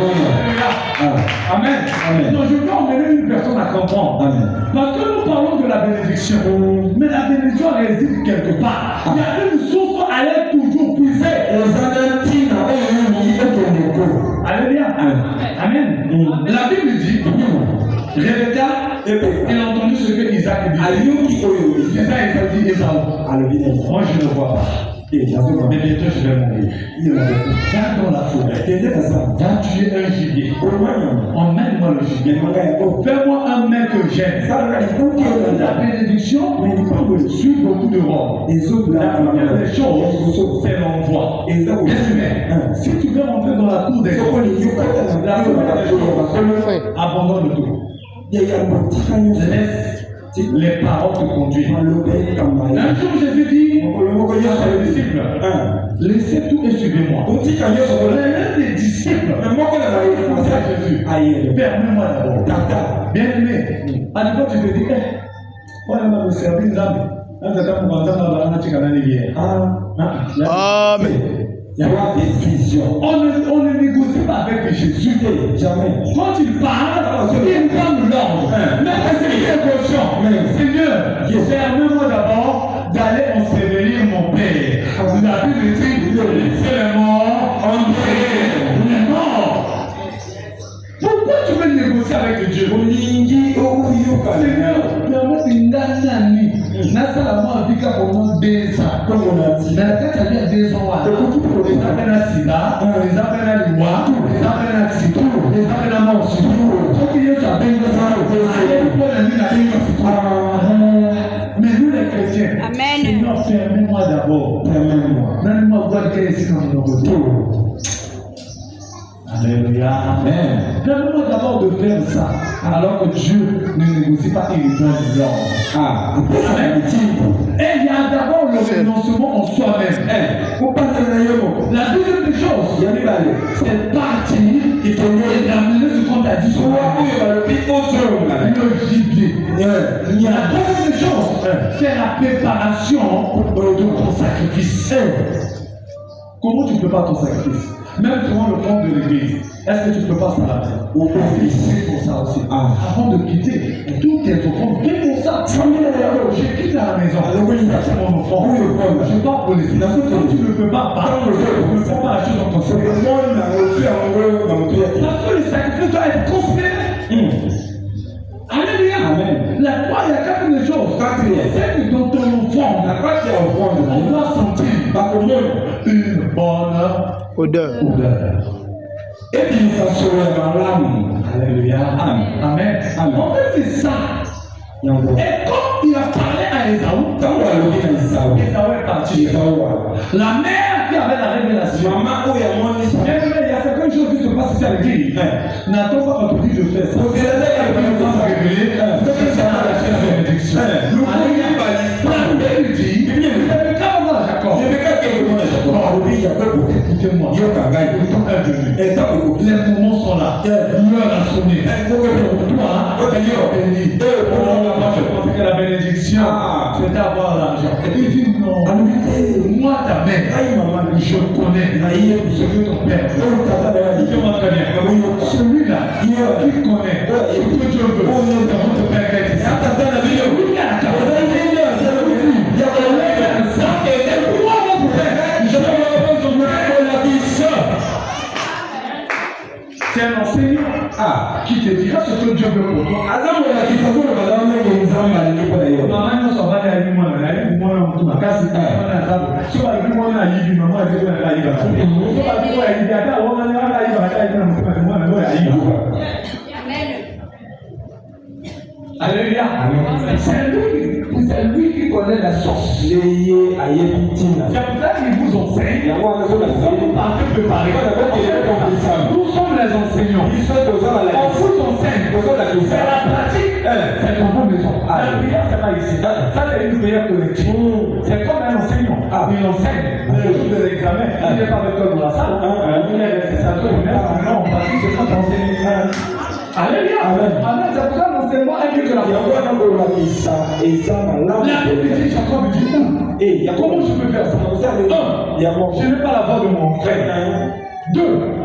Amen. Donc, je veux emmener une personne à comprendre. Amen. Parce que nous parlons de la bénédiction. Mais la bénédiction réside quelque part. Il y a une source à l'air toujours puiser. Alléluia. Amen. La Bible dit, Rebecca, il a entendu ce que Isaac dit. Isaac dit Ésaü. Moi, je ne vois pas. Mais bientôt, je vais mourir. Va dans la forêt. Va tuer un gibier. Emmène-moi le gibier. Fais-moi un mec que j'aime. La bénédiction suit beaucoup de robe. La première des choses, c'est l'envoi. Si tu veux rentrer dans la cour des hommes, la première des choses, abandonne le tout. Laisse les paroles te conduire. Un jour, Jésus dit à ses disciples, laissez tout et suivez-moi. L'un des disciples, Jésus, permets-moi d'abord. Bien-aimé, à l'époque, tu te dis, voilà, on va servir une âme. Amen. On ne négocie pas avec Jésus. Jamais. Quand il parle, il donne l'ordre. Mais c'est une conscient. Seigneur, permets-moi d'abord d'aller ensevelir mon père. La Bible dit, laissez les morts enterrer les morts. Pourquoi tu veux négocier avec Dieu? Seigneur, permets une nani. Nasalamon vika pendant 2 ans. Comme on a dit. Dans la tête, il y a 2 ans. Les appels à Sida, les appels à Liwa, les appels à Sito, les appels à Monsi. Faut qu'il y ait ça, mais nous les chrétiens, Seigneur, permets-moi d'abord. Donne-moi voir quel est ce qu'on nous retrouve. Alléluia. Amen. Donne-moi d'abord de faire ça, alors que Dieu ne négocie pas, il donne l'ordre. Amen. Et il y a d'abord le renoncement en soi-même. La deuxième des choses, c'est partir et d'amener ce qu'on t'a dit. Le gibier. La troisième des choses, c'est la préparation de ton sacrifice. Comment tu prépares ton sacrifice? Même selon le fond de l'église, est-ce que tu peux pas s'arrêter? On peut fixer pour ça aussi. Avant de quitter, tout est au fond. Qui pour ça? Je quitte la maison. C'est mon enfant. Je pars pour les finances. Quand tu ne peux pas parler, ne fais pas la chose en ton cerveau. Parce que le sacrifice doit être considéré. Alléluia. La foi, il y a quelque chose. C'est que dans ton fond, on doit sentir une bonne Odeur. Et puis ça serait dans l'âme. Alléluia. Amen. En fait, c'est ça. Et comme il a parlé à Esaü, Esaü est parti. La mère qui avait la révélation. Il y a quelque chose qui se passe ici à l'église. N'attends pas quand tu dis je fais ça. C'est la bénédiction. La Bible dit, écoutez-moi, les moments sont là, l'heure a sonné. Pour toi, je pensais que la bénédiction, c'était avoir l'argent. Et puis il dit non, moi ta mère, je connais ce que ton père veut. Celui-là, qui connaît ce que Dieu veut, c'est votre père qui est ici. C'est un enseignant qui te dira ce que Dieu veut pour toi. Maman, nous sommes allés à l'Imouana, Alléluia. C'est lui qui connaît la source. C'est pour ça qu'il vous enseigne. Vous partez préparer. Nous sommes les enseignants. On vous enseigne. C'est la pratique. C'est dans vos maisons. La prière, c'est pas ici. Ça, c'est une prière collective. C'est comme un enseignant. Il enseigne. Le jour de l'examen, il n'est pas avec toi dans la salle. Il est resté ça. Non, on pratique, c'est quand on enseigne. Alléluia. Amen. C'est pour ça que l'enseignement est mieux que la foi. La Bible dit, Jacob dit, comment je peux faire ça? Je n'ai pas la voix de mon frère. 2,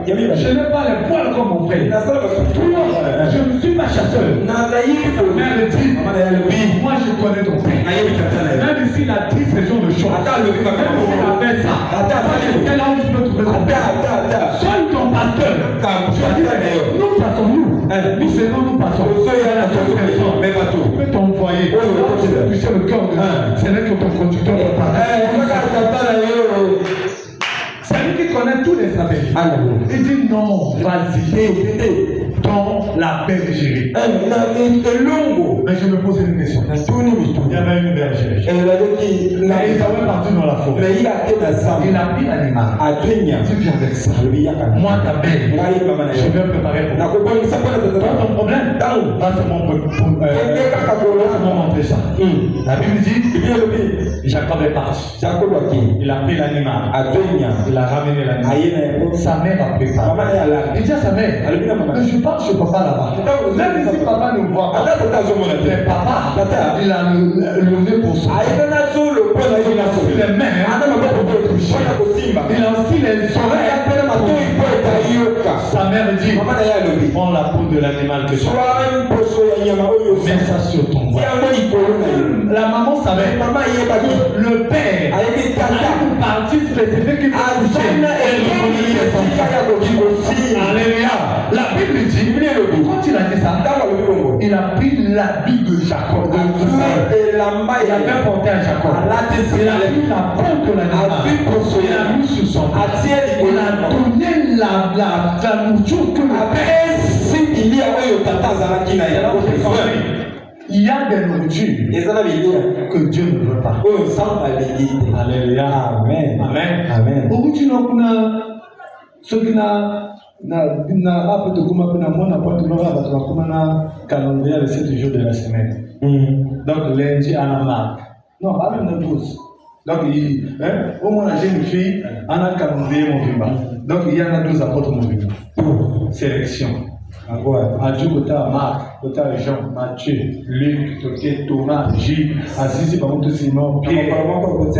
je n'ai pas les poils comme mon frère. 3, je ne suis pas chasseur. Mais elle dit, moi je connais ton père. Même s'il a 10 régions de choses, même s'il a fait ça, c'est là où tu peux trouver son père. Sois ton pasteur. Nous passons-nous. Nous seulement nous passons. Tu peux t'envoyer. Tu sais le cœur de Dieu. C'est là que ton conducteur va parler. C'est lui qui connaît tous les abeilles. Il dit non, vas-y. Dans la bergerie. Mais je me pose une question. Il y avait une bergerie. Et il avait parti dans la forêt. Il a pris l'animal. Tu viens avec ça. Moi, ta belle, je vais préparer pour toi. Pas ton problème. Pas seulement pour montrer ça. La Bible dit, Jacob est parti. Il a pris l'animal. Il a ramené l'animal. Sa mère a préparé. Il dit à sa mère, je parle chez papa là-bas. Même si papa ne voit pas, mais papa, il a levé pour ça. Il a aussi les mains, il a aussi les oreilles. Sa mère dit, prends la peau de l'animal que tu as. Mets ça sur ton bras. La maman savait, le père a une partie spécifique qui peut toucher. Alléluia. La Bible dit, quand il a dit ça, il a pris l'habit de Jacob. Il avait porté à Jacob. Il a pris la peau de l'animal. Il a mis sur son bras. Il a donné la nourriture que le père. Il y a des nourritures que Dieu ne veut pas. Alléluia. Amen. Amen. Amen. calendrier les 7 jours de la semaine. Donc lundi à la marque. Non, pas même le 12. Donc au moins la jeune fille, on a calendrier mon vivant. Donc il y en a 12 apôtres mon vivant. Sélection. Adieu côté Marc, côté Jean, Matthieu, Luc, côté Thomas, Gilles, Azizi, par contre Simon, Pierre.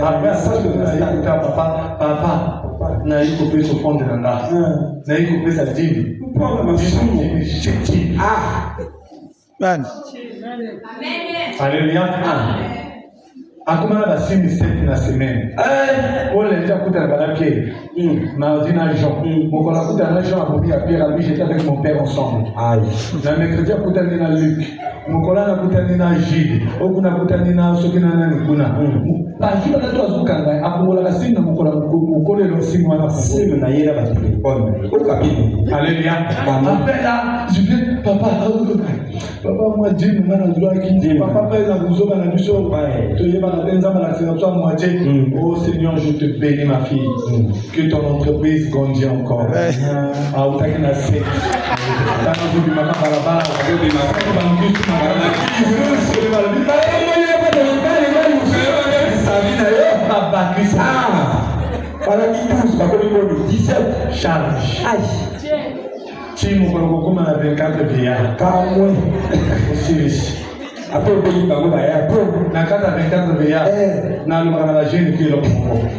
Après ça, je vais papa, n'a eu coupé son fond de l'anga, n'a eu coupé sa dîme. Amen. Alléluia. akomana ba 6 na semaine on les déjà coûté la balapie mardi na Jean mon kola coûté na Jean a bobi à Pierre à lui j'étais avec mon père ensemble na mercredi a coûté na Luc mon kola na coûté na Gilles au na coûté na soki na kuna ba jour na to azukanga akola la signe mon kola mon kola le signe wana signe na yera ba téléphone au cabine alléluia après là je viens papa moi Dieu m'a na droit qui papa père na buzo na biso to yeba na benza na sénateur moitié oh Seigneur je te bénis ma fille que ton entreprise grandisse encore ah ou ta na c'est ta na zo bi maka barabara zo bi maka ba ngisu maka na kisu ba bi ba Para qui tous, par contre, 17 charge. Si mon collègue comme on a 24 vieillards, car moi, aussi. Après, on paye par moi, dans 24 vieillards, dans le jeune qui est là,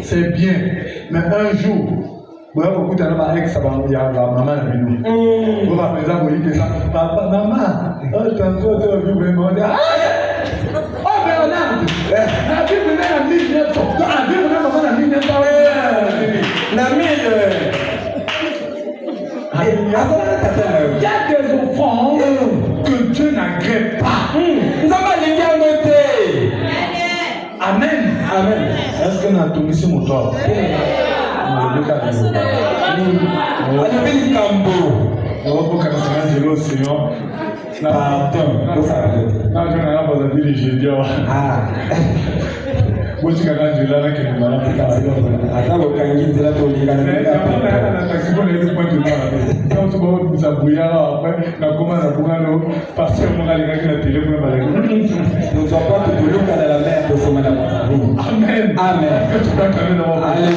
c'est bien. Mais un jour, vous avez beaucoup de temps avec sa maman, vous m'appelez ça, vous dites ça, papa, maman, tantôt, tu as vu vraiment, oh Bernard, la Bible n'a 1900. La Bible n'a 1900. Il y a des offrandes que Dieu n'agrée pas. Amen. Amen. Est-ce que nous avons tourné sur mon toit? Seigneur. Pardon. Non, je n'ai pas besoin de dire. Moi, je suis là, je suis malade. Attends, vous avez dit que là, tu es là. Je suis là. Quand tu vas vous abouiller après, on commence à bouger parce que on a les téléphone. Nous ne sommes pas tous les jours dans la mer de ce madame. Amen. Amen. Que tu vas quand même avoir. Alléluia.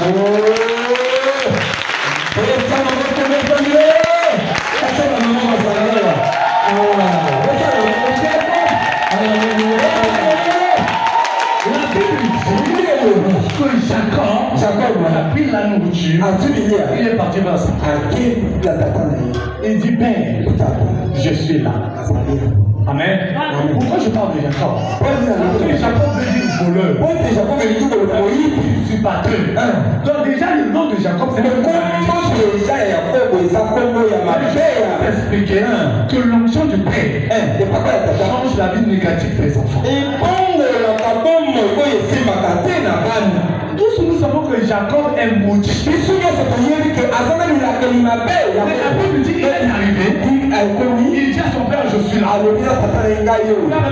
Jacob a pris la nourriture, il est parti vers sa il dit Père, je suis là. Amen. Pourquoi je parle de Jacob? Jacob veut dire voleur. Je suis battu. Donc déjà le nom de Jacob c'est expliquer que l'onction du Père change la vie négative des enfants. Tous nous savons que Jacob est maudit. Mais la Bible dit qu'il est arrivé. Il dit à son père, je suis là. Il a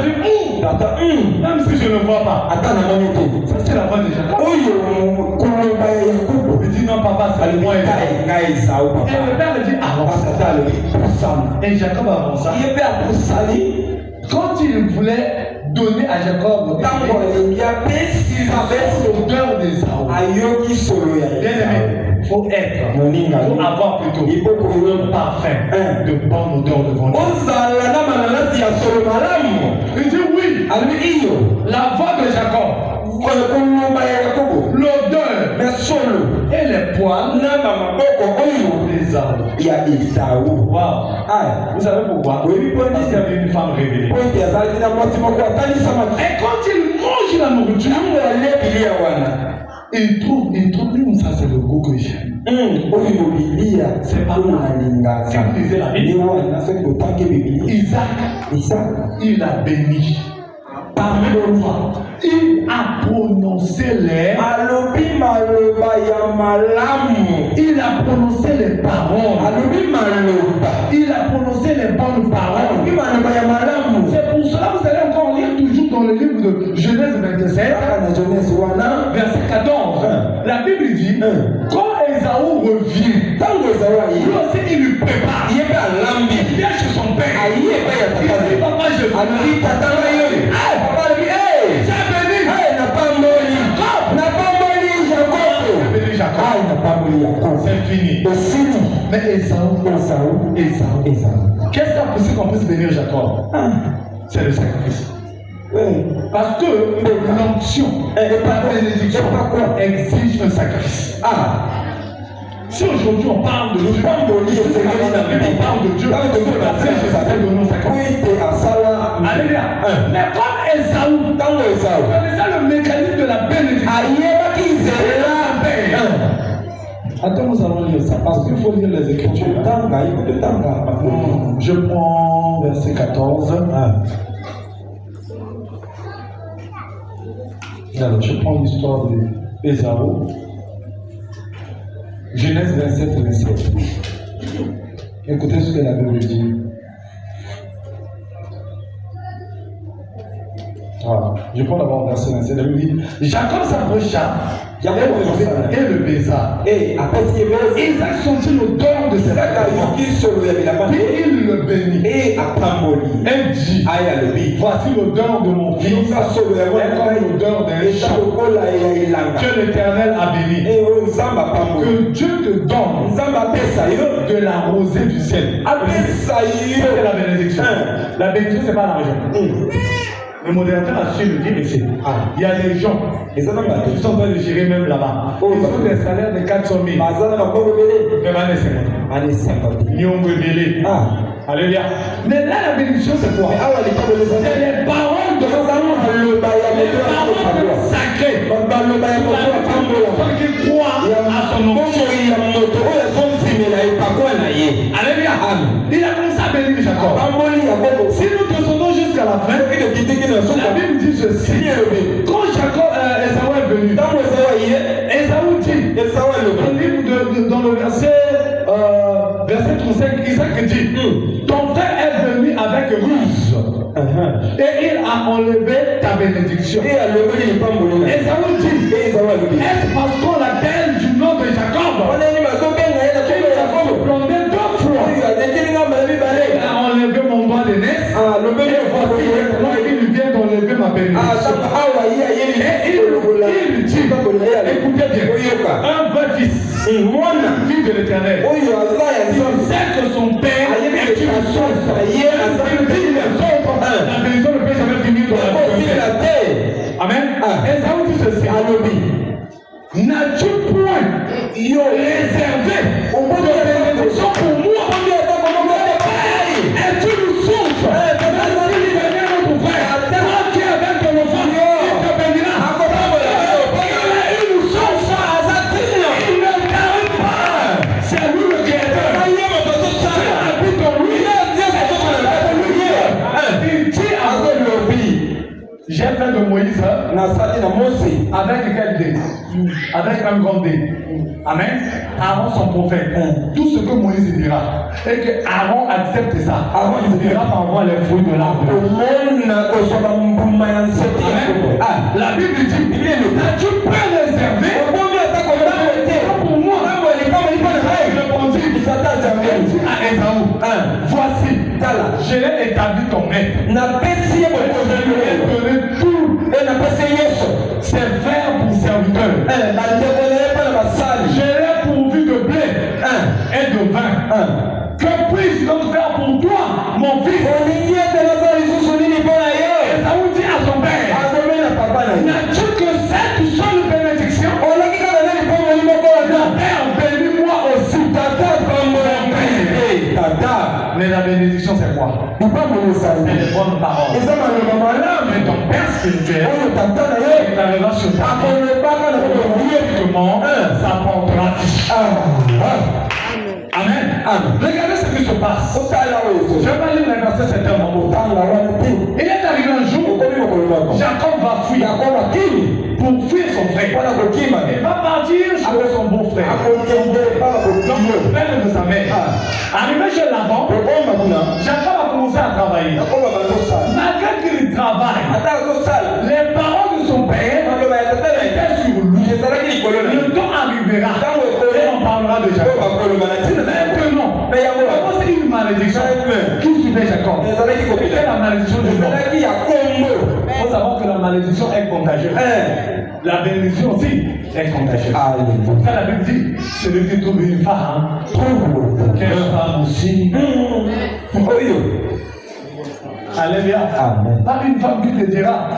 dit, même si je ne vois pas. Ça c'est la voix de Jacob. Il dit non papa, c'est moi et le père dit avance. Et Jacob avança. Quand il voulait donner à Jacob, il avait l'odeur des arbres. Bien-aimé, il faut être, il faut avoir plutôt un parfum de bonne odeur devant Dieu. Il dit oui, la voix de Jacob, l'odeur et les poils des arbres. Wow. Vous savez pourquoi? Parce qu'il y avait une femme révélée. Et quand il mange la nourriture, il trouve ça c'est le goût que j'aime. C'est pas mal. Si vous lisez la Bible, Isaac, il a béni. Parmi le roi, il a prononcé les il a prononcé les paroles. Il a prononcé les bonnes paroles. C'est pour cela que vous allez encore lire toujours dans le livre de Genèse 27, verset 14. La Bible dit, quand Ésaü revient, lui aussi il lui prépare. Il vient chez son père. Il dit, papa, je suis c'est fini. Mais Ésaü. Qu'est-ce qu'on puisse bénir Jacob? C'est le sacrifice. Parce que l'onction et la bénédiction exige un sacrifice. Si aujourd'hui on parle de Dieu, on parle de Dieu, Alléluia. Mais comme Esaü, connaissant le mécanisme de la bénédiction, attends, nous allons lire ça parce qu'il faut lire les Écritures. Je prends verset 14. Alors, je prends l'histoire d'Ésaü. Genèse 27, 27. Écoutez ce que la Bible dit. Voilà. Je prends d'abord verset 27. La Bible dit Jacob s'approcha et le baisa. Isaac sentit l'odeur de cette terre. Puis il le bénit. Et dit voici l'odeur de mon fils. Et comme l'odeur d'un champ que l'Éternel a béni. Que Dieu te donne de la rosée du ciel. C'est la bénédiction. La bénédiction, ce n'est pas l'argent. Le modérateur a su le dire ici. Il y a des gens qui sont en train de gérer même là-bas. Ils ont des salaires de 400 000. Ils ont rebellé. Alléluia. Mais là, la bénédiction, c'est quoi? C'est les paroles de sacrées. Ceux qui croient à son nom. Alléluia. Il a commencé à bénir Jacob. Si nous descendons jusqu'à la fin, la Bible dit ceci. Quand Esaü est venu, Esaü dit, dans le verset 35, Isaac dit, ton frère est venu avec ruse. Et il a enlevé ta bénédiction. Esaü dit, est-ce parce qu'on l'appelle du nom de Jacob? Plomber 2 fois. Il a enlevé mon droit de naissance. Et voici il vient d'enlever ma bénédiction. Et il dit, écoutez bien, un vrai fils, fils de l'Éternel, il sait que son père est une source. Il dit les autres, la bénédiction ne peut jamais finir dans la vie. Amen. Esaü dit ceci. N'as-tu point réservé de bénédiction pour moi? Es-tu une source? Si venait notre frère, toi qui es avec ton enfant, il te bénira. Il est une source. Il ne t'arrête pas. C'est lui le créateur. Tu habites en lui. Il dit à lui, j'ai fait de Moïse avec quel dé? Avec un grand dé. Amen. Aaron son prophète. Tout ce que Moïse dira. Et que Aaron accepte ça. Il dira par moi les fruits de l'arbre. La Bible dit, as-tu pas réservé pour moi? Il dit à Esaü, voici, je l'ai établi ton maître. Je lui ai donné tout. C'est faire pour serviteur. Je l'ai pourvu de blé et de vin. Que puis-je donc faire pour toi, mon fils? Esaü dit à son père, n'as-tu que cette seule bénédiction? Père, bénis-moi aussi. Mais la bénédiction, c'est quoi? C'est les bonnes paroles. Mais ton père spirituel, il arrivera sur ta vie. Ça portera. Amen. Regardez ce qui se passe. Je vais pas lire les versets, c'est un moment. Il est arrivé un jour, Jacob va fuir pour fuir son frère. Il va partir chez son beau-frère. Donc le frère de sa mère. Arrivé chez Laban, Jacob a commencé à travailler. Malgré qu'il travaille, les paroles de son père étaient sur lui. Le temps arrivera et on parlera de Jacob. Maintenant, c'est une malédiction qui suivait Jacob. C'était la malédiction de l'homme. Il faut savoir que la malédiction est contagieuse. La bénédiction aussi est contagieuse. Ça, la Bible dit, celui qui trouve une femme, quelle femme aussi. Alléluia. Pas une femme qui te dira,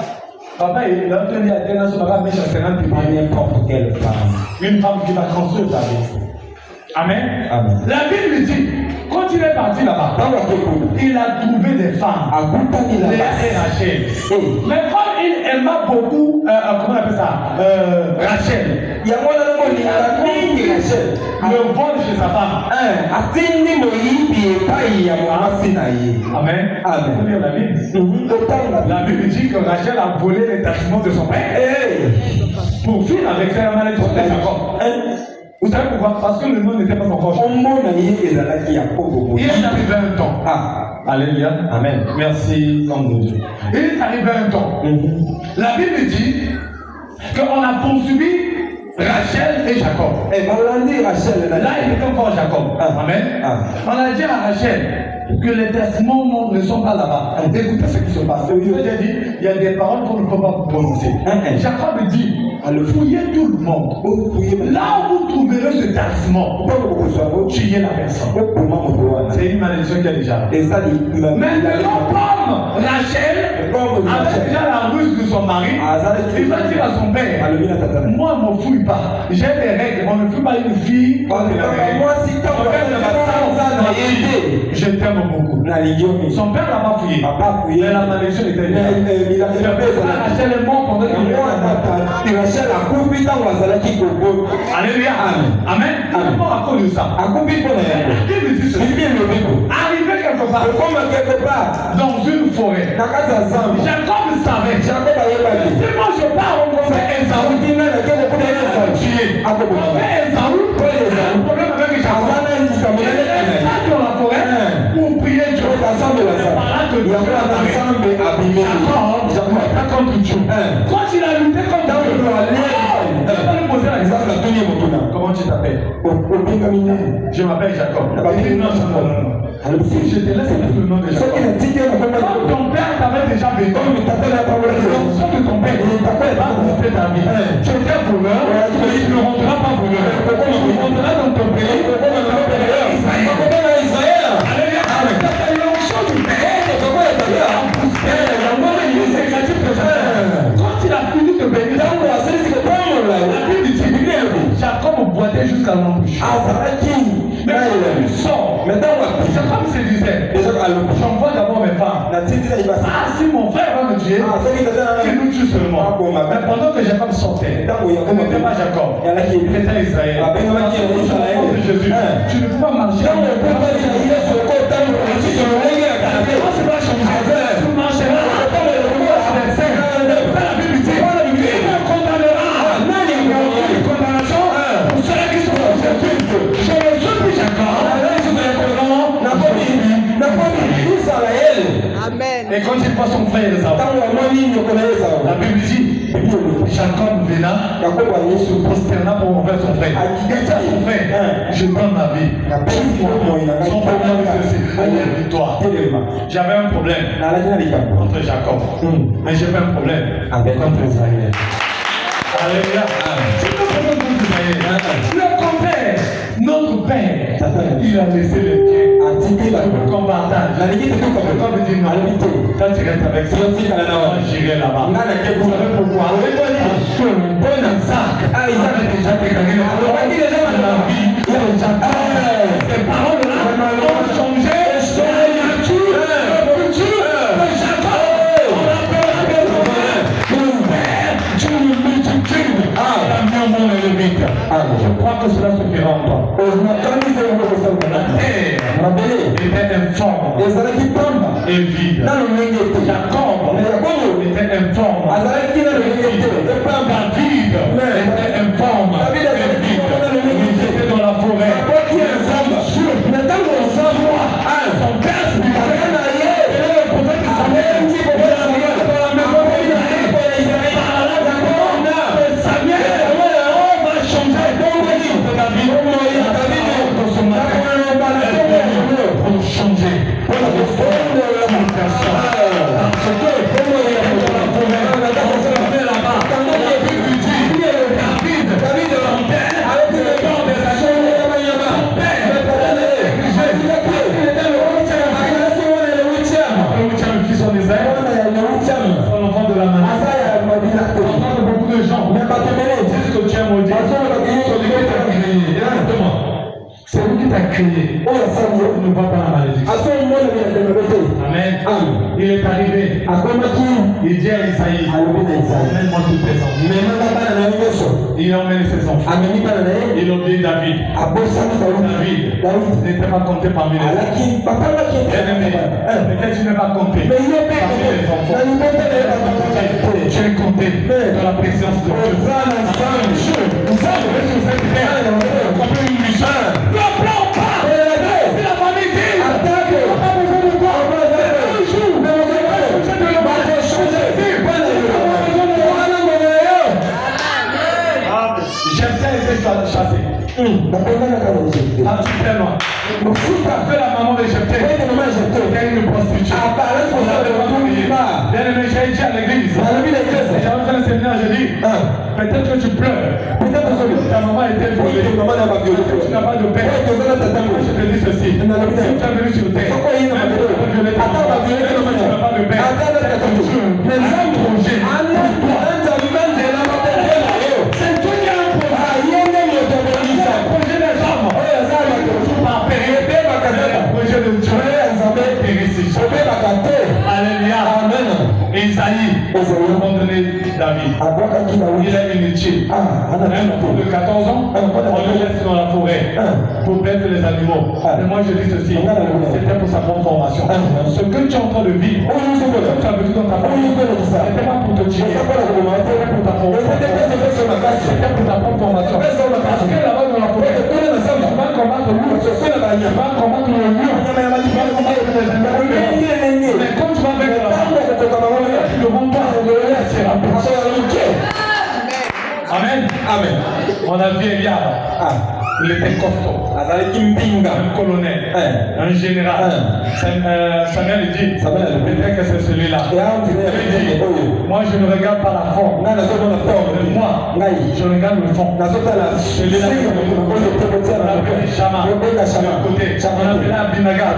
papa, il a obtenu à Diana sur la mèche à 50 n'importe quelle femme. Une femme qui va construire ta vie. Amen. La Bible dit, Quand il est parti là-bas, il a trouvé des femmes, Léa et Rachel. Mais comme il aima beaucoup, comment on appelle ça, Rachel, il le vole chez sa femme. Amen. Amen. Vous lire la Bible. La Bible dit que Rachel a volé les tâchements de son père pour finir avec sa malédiction de Jacob. Vous savez pourquoi? Parce que le nom n'était pas encore. Il est arrivé un temps. Alléluia. Amen. Merci, nom de Dieu. Il est arrivé un temps. La Bible dit qu'on a poursuivi Rachel et Jacob. Là, il était encore Jacob. Amen. On a dit à Rachel que les testaments ne sont pas là-bas. Écoutez ce qui se passe. Je vous ai dit, il y a des paroles qu'on ne peut pas prononcer. Jacob dit, fouillez tout le monde. Là où vous trouverez ce testament, tuez la personne. C'est une malédiction qui est déjà là. Maintenant, comme Rachel avait déjà la ruse de son mari, il va dire à son père, moi, je ne fouille pas. J'ai des règles. On ne fouille pas une fille. Je t'aime beaucoup. Son père n'a pas fouillé. Mais la malédiction était là. Rachel est mort pendant qu'il est mort. Alléluia. Amen. Il est mort à cause de ça. Arrivé quelque part dans une forêt, Jacob savait. Si moi je pars rencontrer Esaü, le problème avec Jacob, il est dans la forêt pour prier Dieu. Jacob contre Dieu. Quand il a lutté contre Dieu, il va lui poser la question. Comment tu t'appelles? Je m'appelle Jacob. Non. Si je te laisse le nom de Jacob. Quand ton père t'avait déjà béni, l'onction de ton père va booster ta vie. Tu étais voleur, mais il ne rentrera pas voleur. Il rentrera dans ton pays, Israël. Alléluia. L'onction du père a boosté. Quand il a fini de bénir, la Bible dit Jacob boitait jusqu'à l'embûche. Mais quand il sort, Jacob se disait, j'envoie d'abord mes femmes. Si mon frère va me tuer, qu'il nous tue seulement. Mais pendant que Jacob sortait, il n'était pas Jacob, il était Israël. De Jésus, tu ne peux pas marcher. Tu vas changer. Tu marcheras. La Bible dit, il me condamnera. Il condamnation pour ceux qui sont en Jésus. Je ne suis plus Jacob. Amen. Et quand il voit son frère Esaü, la Bible dit, Jacob vena, se prosterna pour envers son frère. Il dit à son frère, je donne ma vie. Son frère dit ceci, lève-toi. J'avais un problème contre Jacob, mais j'ai pas un problème contre Israël. Alléluia. C'est pas un problème contre Israël. Le contraire, notre père, il a laissé les pieds. Comme partage. Quand il dit non, quand tu restes avec ça, j'irai là-bas. Vous savez pourquoi? Parce que le bon Isaac, Isaac a déjà déclaré la vie. Ces paroles-là ont changé la nature, le futur de Jacob. On l'appelle le père d'une multitude. Il a mis au monde et le vide. Je crois que cela se fera en toi. Il était informe et vide. Jacob était informe et vide. David était informe et vide. Il était dans la forêt. Son père spirituel était le prophète Samuel. Samuel, on va changer de David. Pour changer. créé oyo asali yo ne va pas la malédiction. asomona binatemebe te. Amen. Amen. Il est arrivé. Akomaki Il dit à Isaïe, alobi na Isaïe, emmène-moi tous tes enfants. memanga bana na yo nyonso. Il emmène ses enfants. Amemi bana na ye. Il obéit David. Abosani David. David n'était pas compté parmi les enfants. alaki bapangaki Bien-aimé, peut-être tu n'es pas compté mais yo pe parmi les enfants. na libota na ye bapangaki te. Tu es compté dans la présence de Dieu. oza na nzambe nzambe Est-ce que vous êtes clair? Comme une mission. Ne pleure pas. Si la famille dit, atake on n'a pas besoin de toi. Un jour, Jephthé était chassé. Absolument. Que la maman de Jephthé était une prostituée. Bien aimé, j'ai dit à l'église. J'avais fait un séminaire, j'ai dit, peut-être que tu pleures. Ta maman était violée. Tu n'as pas de père. Je te dis ceci. Si tu es venu sur terre, même si tu as violé ta maman, tu n'as pas de père. Mais un projet. C'est Dieu qui a un projet. C'est un projet des hommes. Par période, le projet de Dieu périssent. Alléluia. Isaïe, abandonné David. Il est inutile. Un enfant de 14 ans, on le laisse dans la forêt pour perdre les animaux. Mais moi je dis ceci, c'était pour sa bonne formation. Ce que tu es en train de vivre, ce que tu as vécu dans ta famille, c'était pas pour te tuer, c'était pour ta formation. C'était pour ta bonne formation. Parce que là-bas dans la forêt, tu vas combattre le loup, tu vas combattre le lion, tu vas combattre les animaux. Mais quand tu vas avec la tu ne vends pas le laisser la personne. Amen. Amen. On a vu Eliab. Il était costaud. Un colonel. Un général. Samuel dit, peut-être que c'est celui-là. Moi je ne regarde pas la forme. Moi, je regarde le fond. Celui-là, on a appelé Shama. Le côté. On a appelé Abinaga.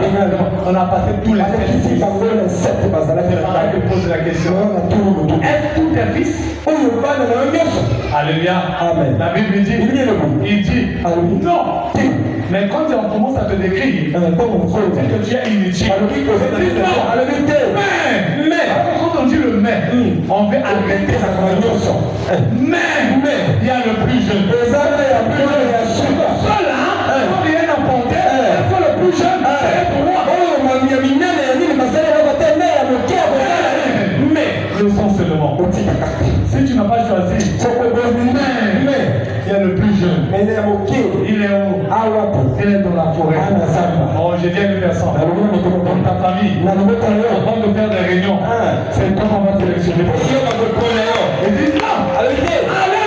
On a passé tous les 7. Je pose la question. Est-ce tous tes fils? Alléluia. Amen. La Bible dit, il dit, non. Mais quand on commence à te décrire, que tu es inutile. Mais, quand on dit le mais, on veut arrêter sa conversation. Mais, il y a le plus jeune. Cela, quand rien n'a porté, le plus jeune, c'est pour moi. Mais, le sens seulement. Si tu n'as pas choisi, mais, il y a le plus jeune. Il est où? Il est dans la forêt. Oh, j'ai dit une personne. Dans ta famille, avant de faire des réunions, c'est comment on va sélectionner. Il dit non. Allez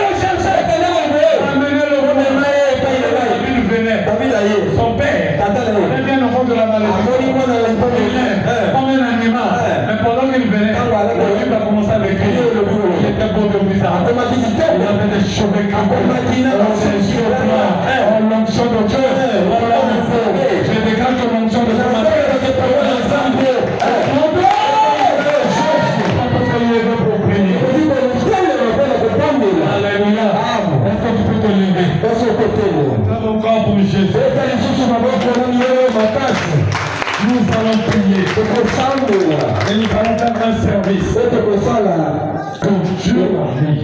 le chercher. Amenez-le. Il venait. Son père. Il était un enfant de la malédiction. Comme un animal. Mais pendant qu'il venait, il a commencé à l'écrire. Il était beau de bizarre. Il avait des cheveux gris. L'onction de Dieu. Je déclare que l'onction de ce matin. Alléluia. Est-ce que tu peux te lever? Nous allons encore pour Jésus. Nous allons prier. Et nous allons faire un service. Que Dieu a mis.